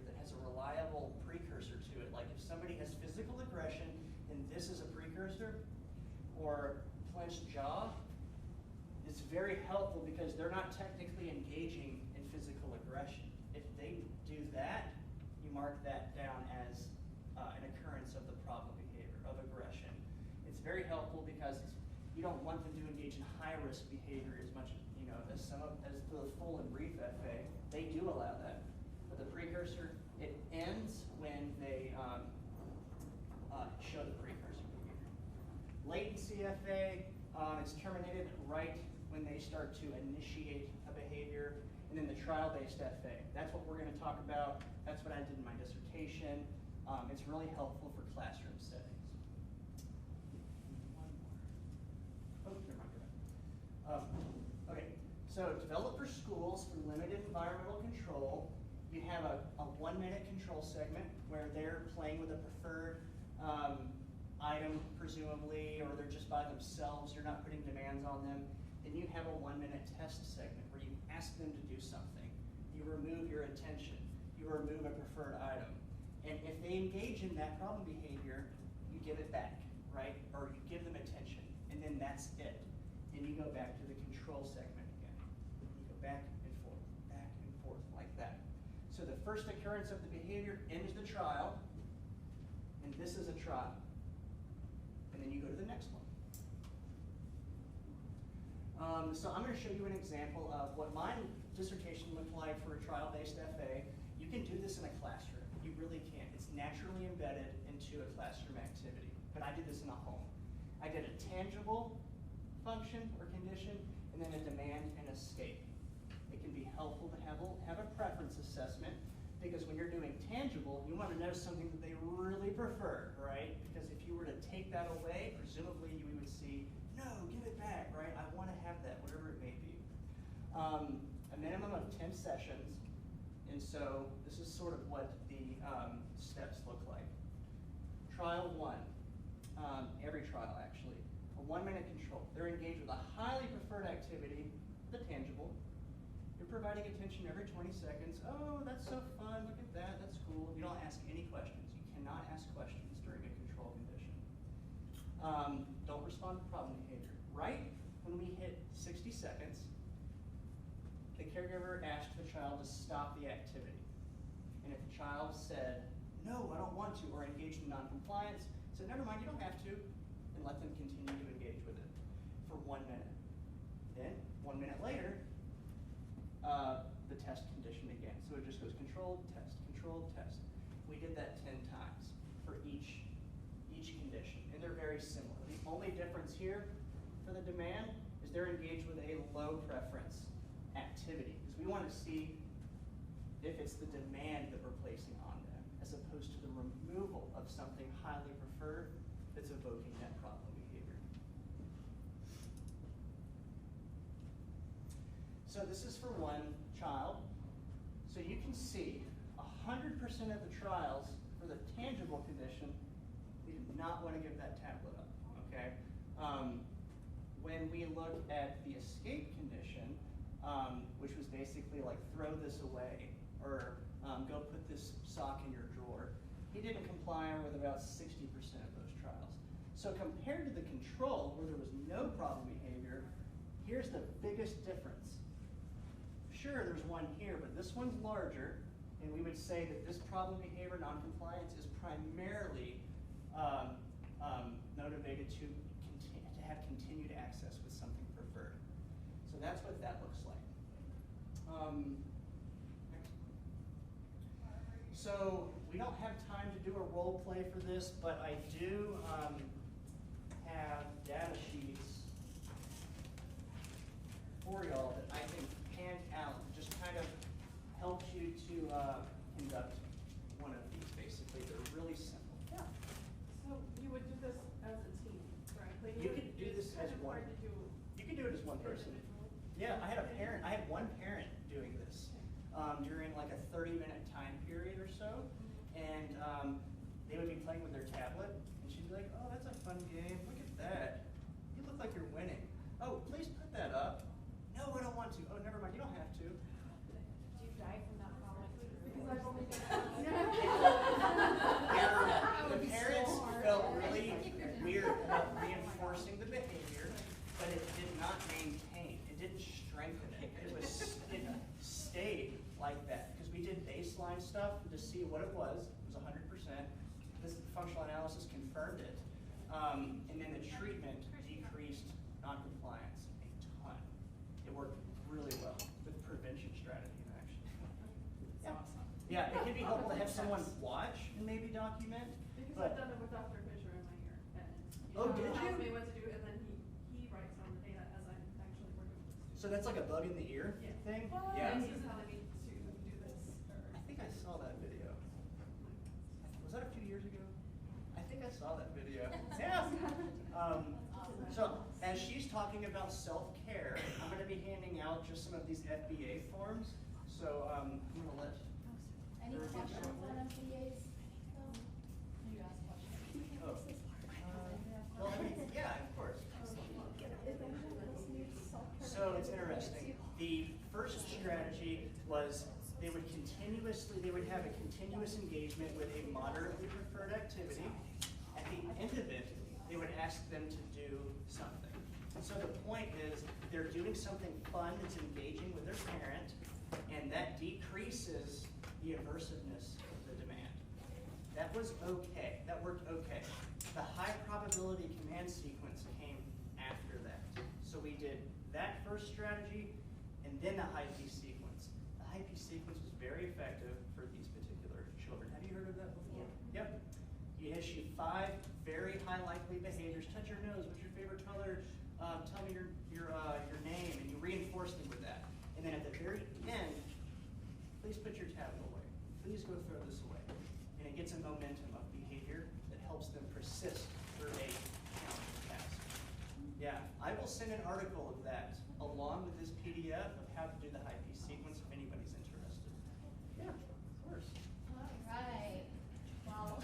that has a reliable precursor to it, like if somebody has physical aggression and this is a precursor, or clenched jaw, it's very helpful because they're not technically engaging in physical aggression. If they do that, you mark that down as an occurrence of the problem behavior, of aggression. It's very helpful because you don't want them to engage in high-risk behavior as much as as the full and brief FA. They do allow that. But the precursor, it ends when they show the precursor behavior. Latency FA, it's terminated right when they start to initiate a behavior. And then the trial-based FA, that's what we're going to talk about. That's what I did in my dissertation. It's really helpful for classroom settings. One more. Oh, never mind. Okay, So developed for schools for limited environmental control. You have a 1-minute control segment where they're playing with a preferred item, presumably, or they're just by themselves, you're not putting demands on them. Then you have a 1-minute test segment where you ask them to do something. You remove your attention. You remove a preferred item. And if they engage in that problem behavior, you give it back, right? Or you give them attention, and then that's it. And you go back to the control segment again. You go back and forth like that. So the first occurrence of the behavior ends the trial, and this is a trial. And then you go to the next one. So I'm going to show you an example of what my dissertation looked like for a trial-based FA. You can do this in a classroom. You really can. It's naturally embedded into a classroom activity. But I did this in a home. I did a tangible function or condition, and then a demand and escape. It can be helpful to have a preference assessment, because when you're doing tangible, you want to know something that they really prefer, right? Because if you were to take that away, presumably you would see, no, give it back, right? I want to have that, whatever it may be. A minimum of 10 sessions, and so this is sort of what the steps look like. Trial 1, every trial actually, a 1-minute control. They're engaged with a highly preferred activity, the tangible. You're providing attention every 20 seconds. Oh, that's so fun, look at that, that's cool. You don't ask any questions. You cannot ask questions during a control condition. Don't respond to problem behavior. Right when we hit 60 seconds, the caregiver asked the child to stop the activity. And if the child said, no, I don't want to, or engaged in non-compliance, said, never mind, you don't have to, and let them continue to engage with it for 1 minute. Then, 1 minute later, the test condition again. So it just goes controlled, test, controlled, test. We did that 10 times for each condition, and they're very similar. The only difference here for the demand is they're engaged with a low preference activity, because we want to see if it's the demand that we're placing on them, as opposed to the removal of something highly preferred that's evoking that problem behavior. So this is for one child. So you can see 100% of the trials for the tangible condition, we do not want to give that tablet up, okay? When we look at the escape condition, which was basically like throw this away, or go put this sock in your drawer, he didn't comply with about 60% of those trials. So compared to the control, where there was no problem behavior, here's the biggest difference. Sure, there's one here, but this one's larger, and we would say that this problem behavior, non-compliance, is primarily motivated to have continued access with something preferred. So that's what that looks like. So we don't have time to do a role play for this, but I do have data sheets for y'all that I can hand out, just kind of helps you to conduct one of these, basically. They're really simple. Yeah. So you would do this as a team, right? Like You could do this as one. Hard to do You can do it as one person. individual. Yeah, I had one parent doing this during like a 30-minute time period or so, and they would be playing with their tablet, and she'd be like, oh, that's a fun game, look at that. You look like you're winning. Oh, please put that up. No, I don't want to. Oh, never mind, you don't have to. Do you die from that problem? Because I've only done The parents felt really weird about reinforcing the behavior, but it did not maintain. It didn't strengthen it. It stayed like that, because we did baseline stuff to see what it was. It was 100%. This functional analysis confirmed it, and then the treatment decreased noncompliance a ton. It worked really well with prevention strategies, actually. That's awesome. Yeah, it can be helpful to have someone watch and maybe document. Because But- I've done it with Dr. Fisher in my ear. And Oh, did he tells you? me what to do, and then he writes down the data as I'm actually working with the students. So that's like a bug in the ear Yeah. thing? And Yeah. he's telling me to do this. I think I saw that video. Was that a few years ago? I think I saw that video. Yeah. So as she's talking about self-care, I'm going to be handing out out just some of these FBA forms. So I'm going to let. Any questions on MBAs? You ask questions. Oh. Well, I mean, yeah, of course. So it's interesting. The first strategy was they would have a continuous engagement with a moderately preferred activity. At the end of it, they would ask them to do something. So the point is they're doing something fun that's engaging with their parent, and that decreases the aversiveness of the demand. That was okay. That worked okay. The high probability command sequence came after that. So we did that first strategy and then the high P sequence. The high P sequence was very effective for these particular children. Have you heard of that before? Yeah. Yep. You issue 5 very high likely behaviors. Touch your nose. What's your favorite color? Tell me your name, and you reinforce them with that. And then at the very end, please put your tablet away. Please go throw this away. And it gets a momentum of behavior that helps them persist through a challenging task. Yeah, I will send an article of that along with this PDF of how to do the high P sequence if anybody's interested. Yeah, of course. All right. Well,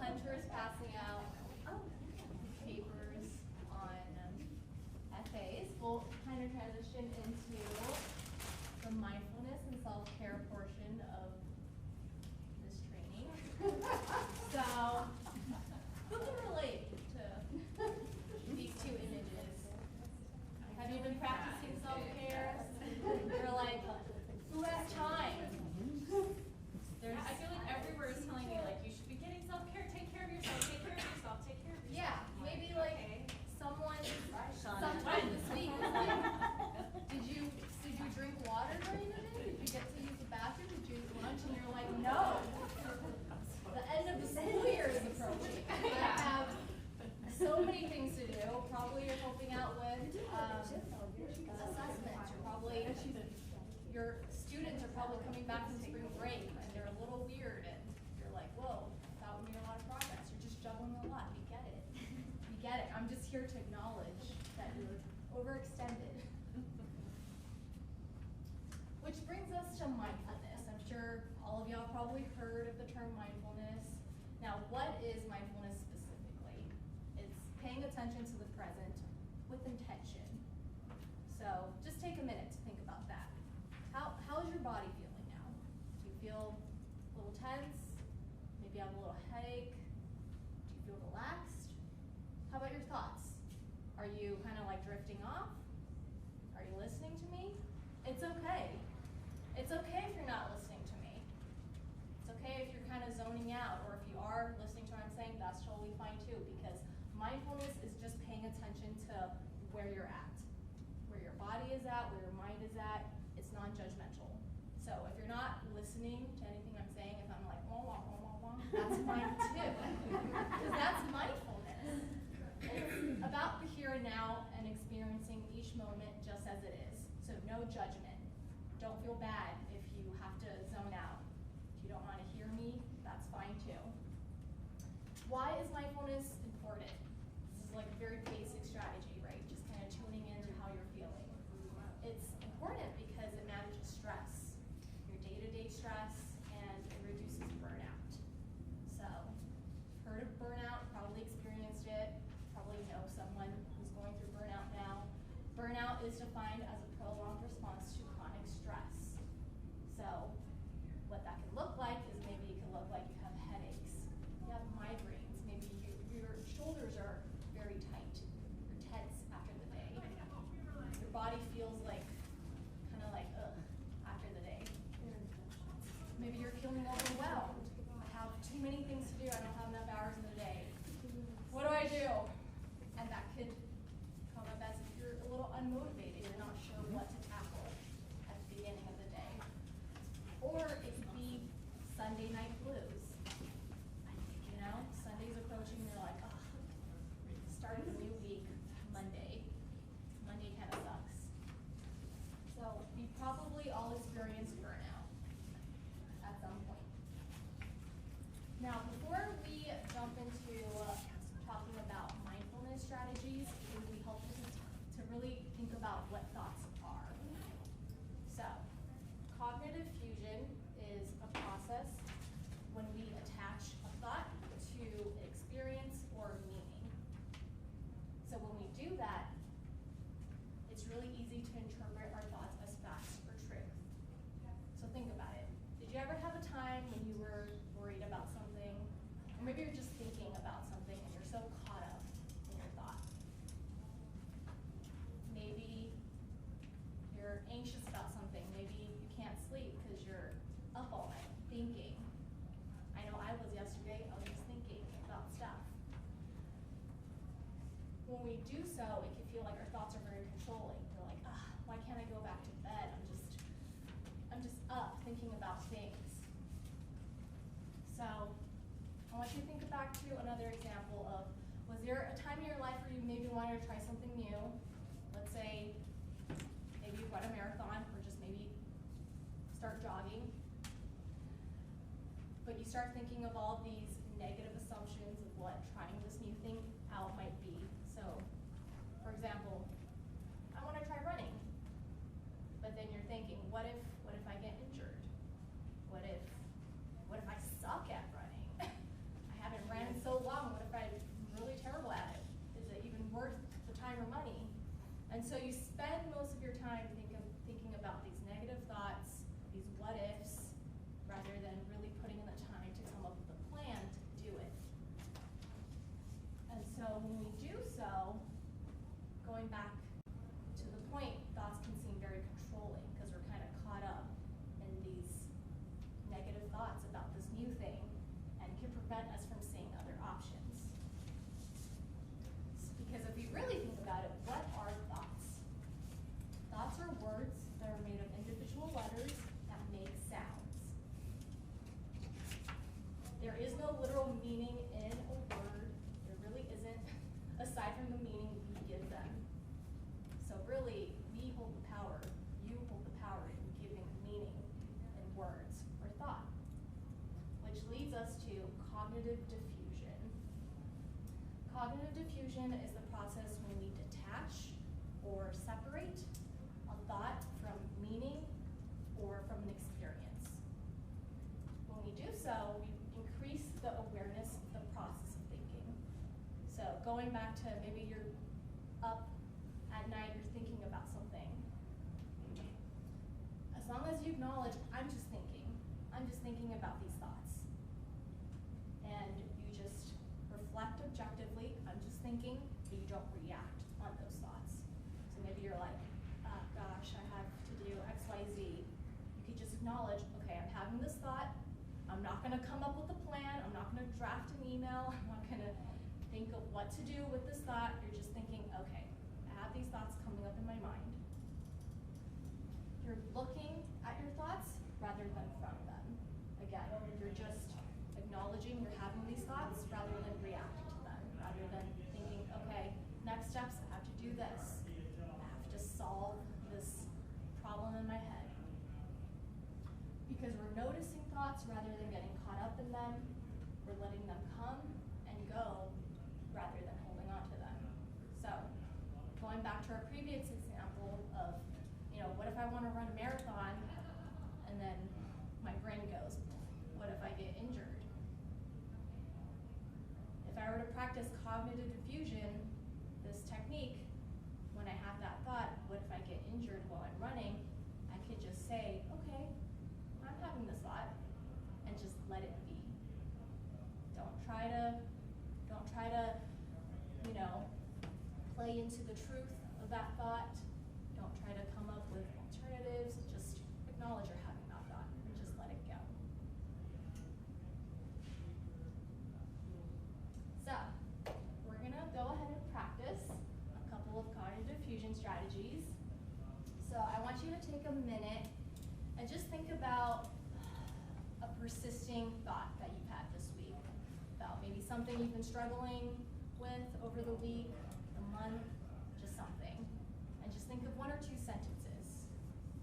Hunter is passing out papers on essays. We'll kind of transition into the mindfulness and self-care portion of this training. So, who can relate to these 2 images? Have you been practicing self-care? You're like, who has time? Yeah, I feel like everywhere is telling me like you should be getting self-care, take care of yourself, take care of yourself, take care of yourself. Yeah, I'm maybe like, like okay. someone sometime this week was like, did you drink water during the day? Did you get to use the bathroom? Did you eat lunch? And you're like, no. The end of the school year is approaching. I have so many things to do. Probably you're helping out with assessments. Your students are probably coming back from spring break and they're a little weird and you're like, whoa, that would mean a lot of progress. You're just juggling a lot. We get it. We get it. I'm just here to acknowledge that you're overextended. Which brings us to mindfulness. I'm sure all of y'all probably heard of the term mindfulness. Now, what is mindfulness specifically? It's paying attention to the present with intention. So just take a minute to think about that. How is your body feeling now? Do you feel a little tense? Maybe you have a little headache? Do you feel relaxed? How about your thoughts? Are you kind of like drifting off? Are you listening to me? It's okay. It's okay if you're not listening to me. It's okay if you're kind of zoning out, or if you are listening to what I'm saying, that's totally fine too, because mindfulness is just paying attention to where you're at, where your body is at, where your mind is at. It's non-judgmental. So if you're not listening to anything I'm saying, if I'm like, wah, wah, wah, wah, wah, that's fine too, because that's mindfulness. It's about the here and now and experiencing each moment just as it is. So no judgment. Don't feel bad if you have to zone out. If you don't want to hear me, that's fine too. Why is mindfulness important? This is like a very basic strategy, right? Just kind of tuning into how you're feeling. It's important because it manages stress, your day-to-day stress, and it reduces burnout. So, heard of burnout, probably experienced it, probably know someone who's going through burnout now. Burnout is defined as a prolonged response to chronic stress. So, what that can look like is maybe it can look like you have headaches, you have migraines, maybe your shoulders are very tight, you're tense after the day. Your body feels like, kind of like, ugh, after the day. Maybe you're feeling overwhelmed. I have too many things to do, I don't have enough hours in the day. What do I do? And that could come up as if you're a little unmotivated, you're not sure what to tackle at the beginning of the day. Or it could be Sunday night blues. You know, Sunday's approaching, you're like, oh, start of the new week, Monday. Monday kind of sucks. So we probably all experienced burnout at some point. Now, before we jump into talking about mindfulness strategies, it would be helpful to really think about what thoughts are. Or maybe you're just thinking about something and you're so caught up in your thought. Maybe you're anxious about something. Maybe you can't sleep because you're up all night thinking. I know I was yesterday. I was just thinking about stuff. When we do so, it can feel like our thoughts are very controlling. We're like, why can't I go back to bed? I'm just up thinking about things. So I want you to think back to another example of, was there a time in your life where you maybe wanted to try something new? Let's say maybe you run a marathon or just maybe start jogging. But you start thinking of all these negative assumptions of what trying this new thing out might be. So, for example, I want to try running. But then you're thinking, what if I get injured? What if I suck at running? I haven't ran in so long. What if I'm really terrible at it? Is it even worth the time or money? And so you spend most of your time thinking about these negative thoughts, these what ifs, rather than really putting in the time to come up with a plan to do it. And so when we do so, going back to the point, thoughts can seem very controlling because we're kind of caught up in these negative thoughts about this new thing and can prevent us from seeing other options. Because if we really think about it, what are thoughts? Thoughts are words that are made of individual letters that make sounds. There is no literal meaning in a word. There really isn't, aside from the meaning we give them. So really, we hold the power, you hold the power in giving meaning in words or thought. Which leads us to cognitive diffusion. Cognitive diffusion is the process when we detach or separate a thought from meaning or from an experience. When we do so, we increase the awareness of the process of thinking. So going back to maybe you're up at night, you're thinking about something. As long as you acknowledge, I'm just thinking about these thoughts. And you just reflect objectively, I'm just thinking, but you don't react on those thoughts. So maybe you're like, gosh, I have to do X, Y, Z. You could just acknowledge, okay, I'm having this thought. I'm not gonna come up with a plan. I'm not gonna draft an email. I'm not gonna think of what to do with this thought. You're just thinking, okay, I have these thoughts coming up in my mind. You're looking at your thoughts rather than from them. Again, you're just acknowledging you're having these thoughts rather than reacting to them, rather than thinking, okay, next steps, I have to do this. I have to solve this problem in my head. Because we're noticing thoughts rather than getting caught up in them, we're letting them come and go rather than holding on to them. So, going back to our previous example of, what if I want to run a marathon and then my brain goes, what if I get injured? If I were to practice cognitive diffusion, this technique, when I have that thought, what if I get injured while I'm running, I could just say, okay, I'm having this thought, and just let it be. Don't try to, play into the truth of that thought. Don't try to come up with alternatives. Just acknowledge you're having that thought and just let it go. So, we're gonna go ahead and practice a couple of cognitive diffusion strategies. So I want you to take a minute and just think about a persisting thought that you've had this week, about maybe something you've been struggling with over the week, the month, just something. And just think of 1 or 2 sentences.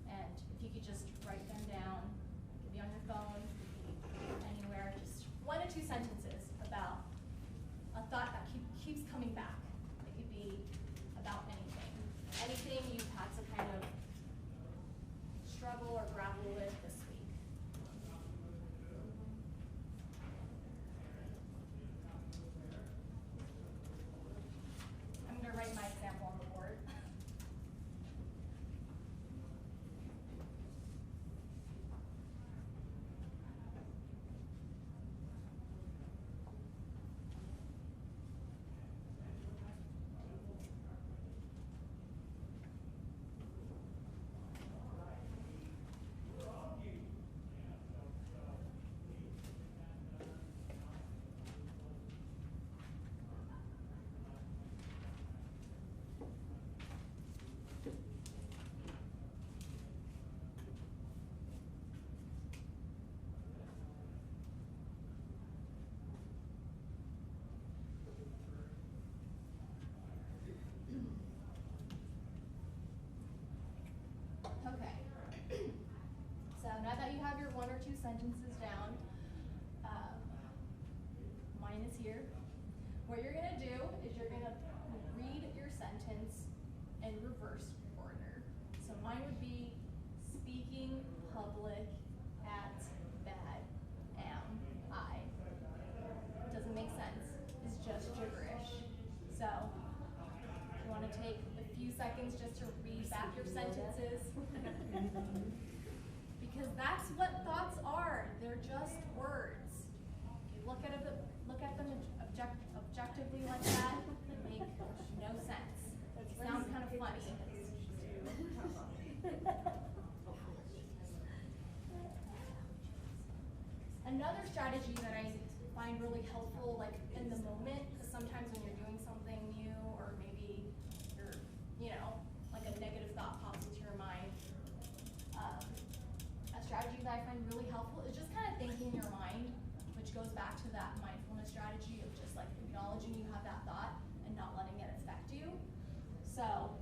And if you could just write them down, it could be on your phone, it could be anywhere, just 1 or 2 sentences about a thought that keeps coming back. It could be about anything. Anything you've had to kind of struggle or grapple with this week. I'm going to write my example on the board. you have your 1 or 2 sentences down, mine is here. What you're gonna do is you're gonna read your sentence in reverse order. So mine would be speaking public at bad am I. Doesn't make sense. It's just gibberish. So you want to take a few seconds just to read back your sentences. Because that's what thoughts are. They're just words. If you look at them objectively like that, they make no sense. It sounds kind of funny. Another strategy that I find really helpful, like in the moment, because sometimes when you're doing something new, or maybe you're, like a negative thought pops into your mind, a strategy that I find really helpful is just kind of thinking in your mind, which goes back to that mindfulness strategy of just like acknowledging you have that thought and not letting it affect you. So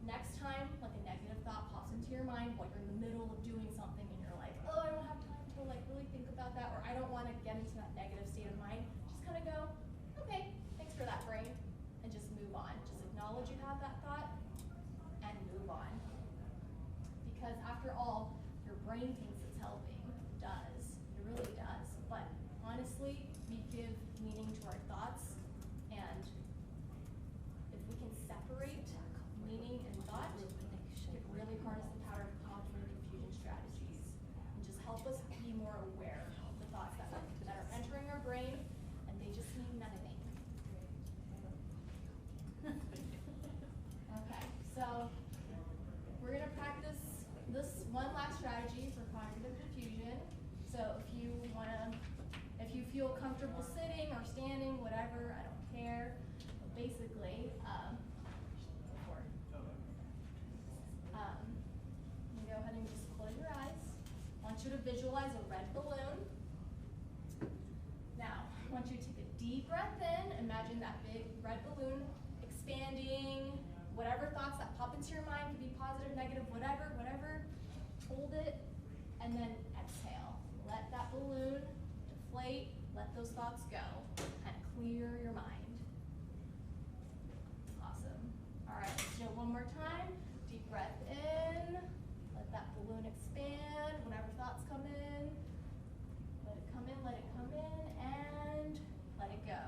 next time, like a negative thought pops into your mind while you're in the middle of doing something and you're like, oh, I don't have time to like really think about that, or I don't want to get into that negative state of mind, just kind of go, okay, thanks for that, brain, and just move on. Just acknowledge you have that thought and move on. Because after all, your brain thinks it's helping. It does. It really does. But honestly, we give meaning to our thoughts, and if we can separate meaning and thought, it really harnesses the power of cognitive diffusion strategies and just help us be more aware of the thoughts that are entering our brain, and they just mean nothing. Okay, so we're going to practice this one last strategy for cognitive diffusion. So if you feel comfortable sitting or standing, whatever, I don't care. But basically, you go ahead and just close your eyes. I want you to visualize a red balloon. Now, I want you to take a deep breath in. Imagine that big red balloon expanding. Whatever thoughts that pop into your mind, could be positive, negative, whatever. Hold it, and then exhale. Let that balloon deflate. Let those thoughts go. Kind of clear your mind. Awesome. All right, let's do it one more time. Deep breath in. Let that balloon expand. Whenever thoughts come in, let it come in, and let it go.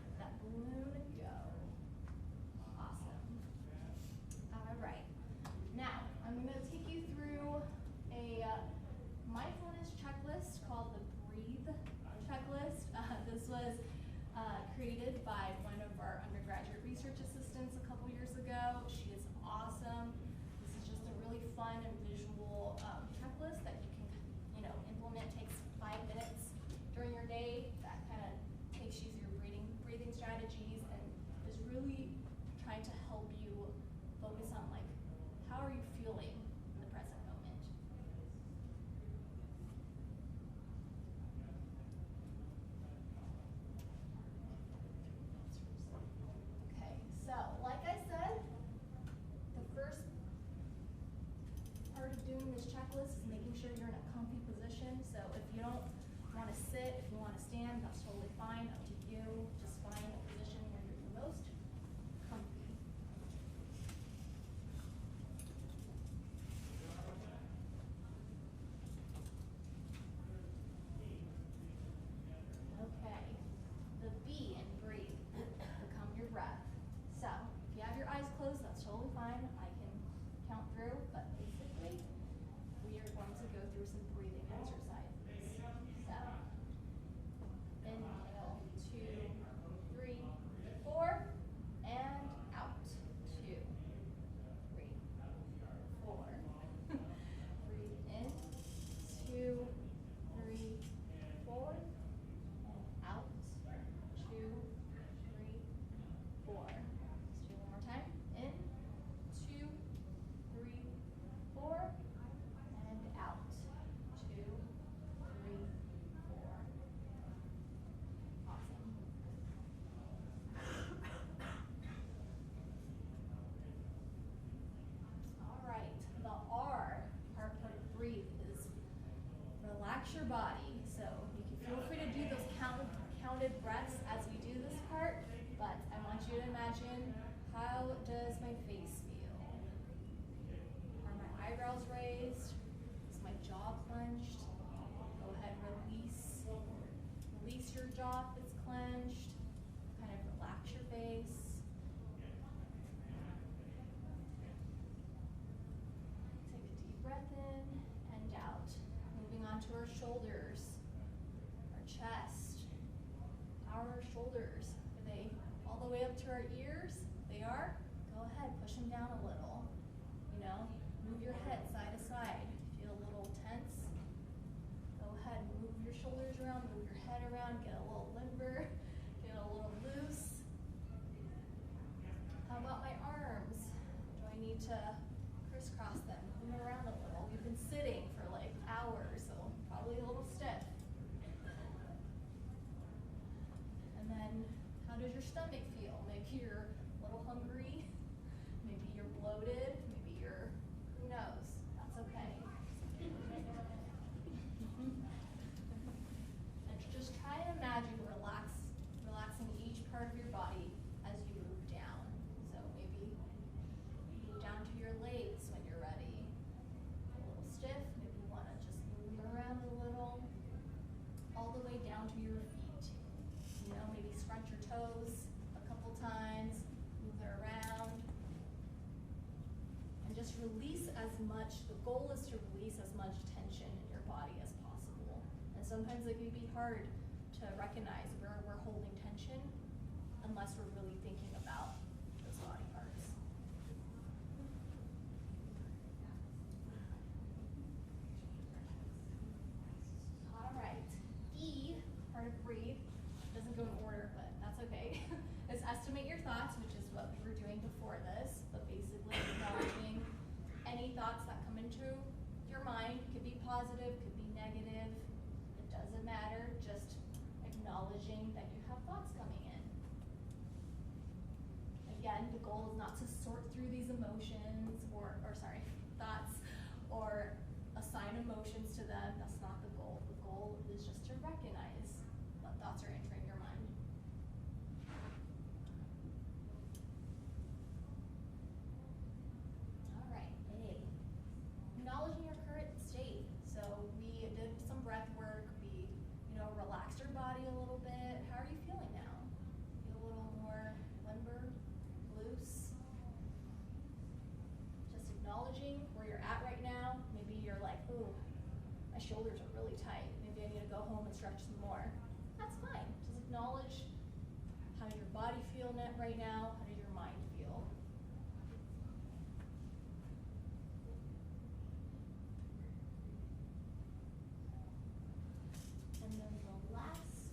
Let that balloon go. Awesome. All right. Now, I'm going to take you through a mindfulness checklist called the Breathe checklist. This was created by one of our undergraduate research assistants a couple years ago. She is awesome. This is just a really fun and visual checklist that you can, implement. Takes 5 minutes during your day. That kind of takes you through breathing strategies and is really trying to help you focus on like, how are you feeling in the present moment? Okay, so like I said, the first part of doing this checklist is making sure you're in a comfy position. So if you don't want to sit, if you want to stand, that's totally fine, up to you. Just find a position where you're the most comfy. Okay, the B in breathe, become your breath. So, if you have your eyes closed, that's totally fine. I can count through, but basically, we are going to go through some breathing exercises. So, inhale, body. So you can feel free to do those counted breaths as we do this part, but I want you to imagine, how does my face feel? Are my eyebrows raised? Is my jaw clenched? Go ahead, release. Release your jaw if it's clenched. Kind of relax your face. Take a deep breath in and out. Moving on to our shoulders, our chest. How are our shoulders? Are they all the way up to our ears? They are? Go ahead, push them down a little. You know, move your head side to side. Feel a little tense? Go ahead, move your shoulders around, move your head around, get a little limber, get a little loose. How about my arms? Do I need to crisscross them, move them around a little? We've been sitting for like hours, so probably a little stiff. And then, how does your stomach feel? Maybe you're a little hungry, maybe you're bloated, maybe you're, who knows? That's okay. And just try to imagine relaxing each part of your body as you move down. So maybe move down to your legs when you're ready. A little stiff, maybe you want to just move them around a little. All the way down to your feet. You know, maybe scrunch your toes a couple times, move it around. And just release as much, the goal is to release as much tension in your body as possible. And sometimes it can be hard to recognize where we're holding tension unless we're really thinking about those body parts. All right, E, part of breathe, doesn't go in order, but that's okay, is estimate your thoughts, which is what we were doing before this, but basically acknowledging any thoughts that come into your mind. Could be positive, could be negative, it doesn't matter, just acknowledging that you have thoughts coming in. Again, the goal is not to sort through these emotions thoughts, or assign emotions to them. That's not the goal. The goal is just to recognize what thoughts are entering your mind. All right, A. Acknowledging your current state. So we did some breath work. We, relaxed our body a little bit. How are you feeling now? Feel a little more limber, loose? Just acknowledging where you're at right now. Maybe you're like, ooh, my shoulders are really tight. Maybe I need to go home and stretch some more. That's fine. Just acknowledge, how does your body feel right now? How does your mind feel? And then the last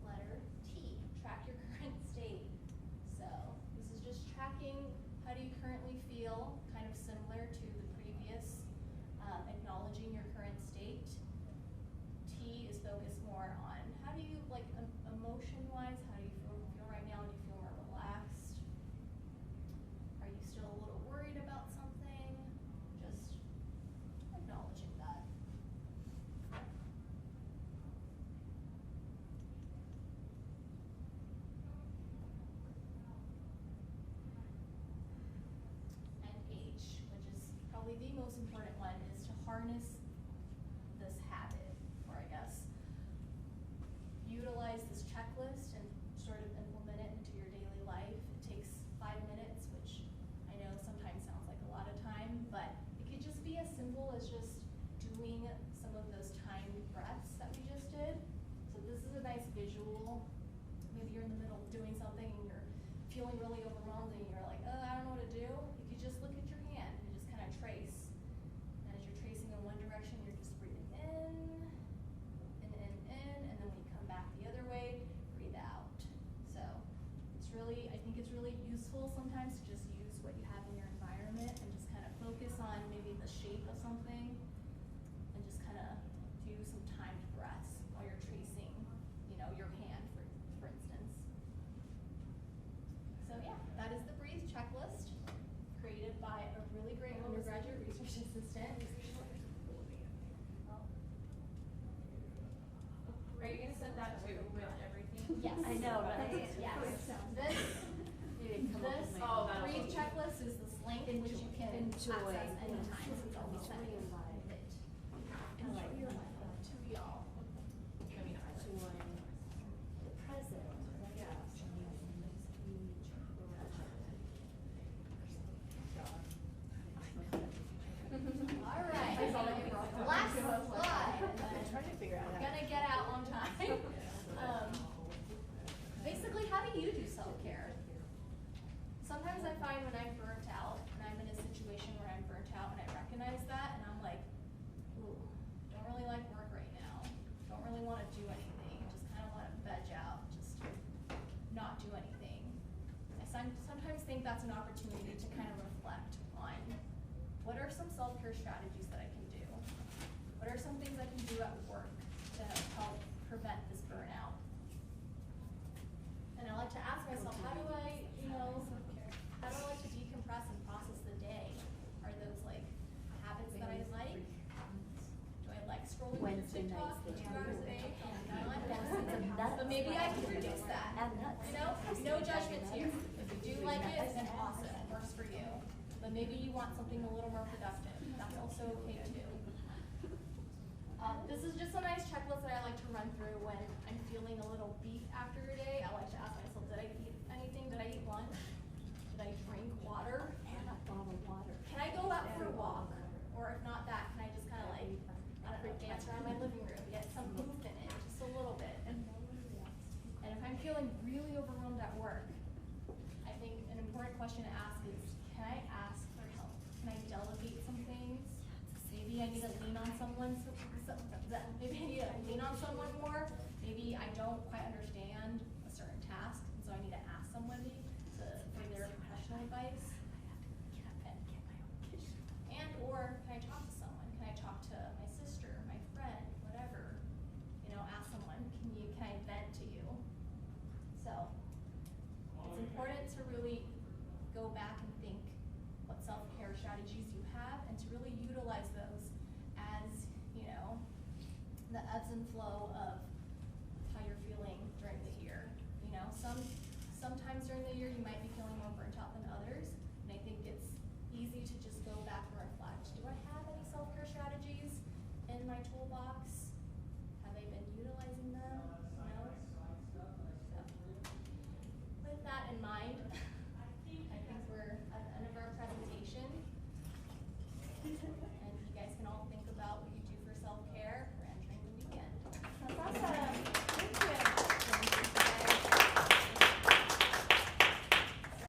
letter, T, track your current state. So this is just tracking, how do you currently feel, kind of similar to the previous, acknowledging your current state. T is focused more on, how do you, like, emotion-wise, how do you feel right now? Do you feel more relaxed? Are you still a little worried about something? Just acknowledging that. And H, which is probably the most important one, is to harness this habit, or I guess, utilize this checklist and sort of implement it into your daily life. It takes 5 minutes, which I know sometimes sounds like a lot of time, but it could just be as simple as just doing some of those timed breaths that we just did. So this is a nice visual. Maybe you're in the middle of doing something and you're feeling really overwhelmed and you're like, oh, I don't know what to do. You could just look at your hand and just kind of trace. And as you're tracing in one direction, you're just breathing in, and then when you come back the other way, breathe out. So it's really, I think it's really useful sometimes to just use what you have in your environment and just kind of focus on maybe the shape of something and just kind of do some timed breaths while you're tracing, your hand, for instance. So yeah, that is the Breathe checklist created by I know, right? Yes. This, Oh, that'll breathe be- checklist is the link which you can Enjoy. access anytime since I'll be sending it. Enjoy your life. To y'all. Maybe not. the present. All right. Last slide. I'm trying to figure out how. Gonna get out on time. Basically, how do you do self-care? Sometimes I find when I'm burnt out, and I'm in a situation where I'm burnt out, and I recognize that, and I'm like, ooh, don't really like work right now. Don't really want to do anything. Just kind of want to veg out, just not do anything. I sometimes think that's an opportunity to kind of reflect on what are some self-care strategies that I can do? What are some things I can do at work to help prevent this burnout? And I like to ask myself, how do I, how do I like to decompress and process the day? Are those like habits that I like? Do I like scrolling through Wednesday TikTok nights, for 2 hours a day? Some nuts. But maybe I can reduce that. Add nuts. No judgments here. If you do like it, then awesome, works for you. But maybe you want something a little more productive. That's also okay too. This is just a nice checklist that I like to run through when I'm feeling a little beat after a day. I like to ask myself, did I eat anything? Did I eat lunch? Did I drink water? And a bottle of water. Can I go out for a walk? Or if not that, can I just kind of like, I don't know, dance around my living room, get some movement in, just a little bit. And if I'm feeling really overwhelmed at work, I think an important question to ask is, can I ask for help? Can I delegate some things? Maybe I need to lean on someone, maybe I need to lean on someone more. Maybe I don't quite understand a certain task, and so I need to ask somebody for their professional advice. And or can I talk to someone? Can I talk to my sister, my friend, whatever? Ask someone, can I vent to you? So it's important to really go back and think what self-care strategies you have and to really utilize those as, the ebbs and flow of how you're feeling during the year. Some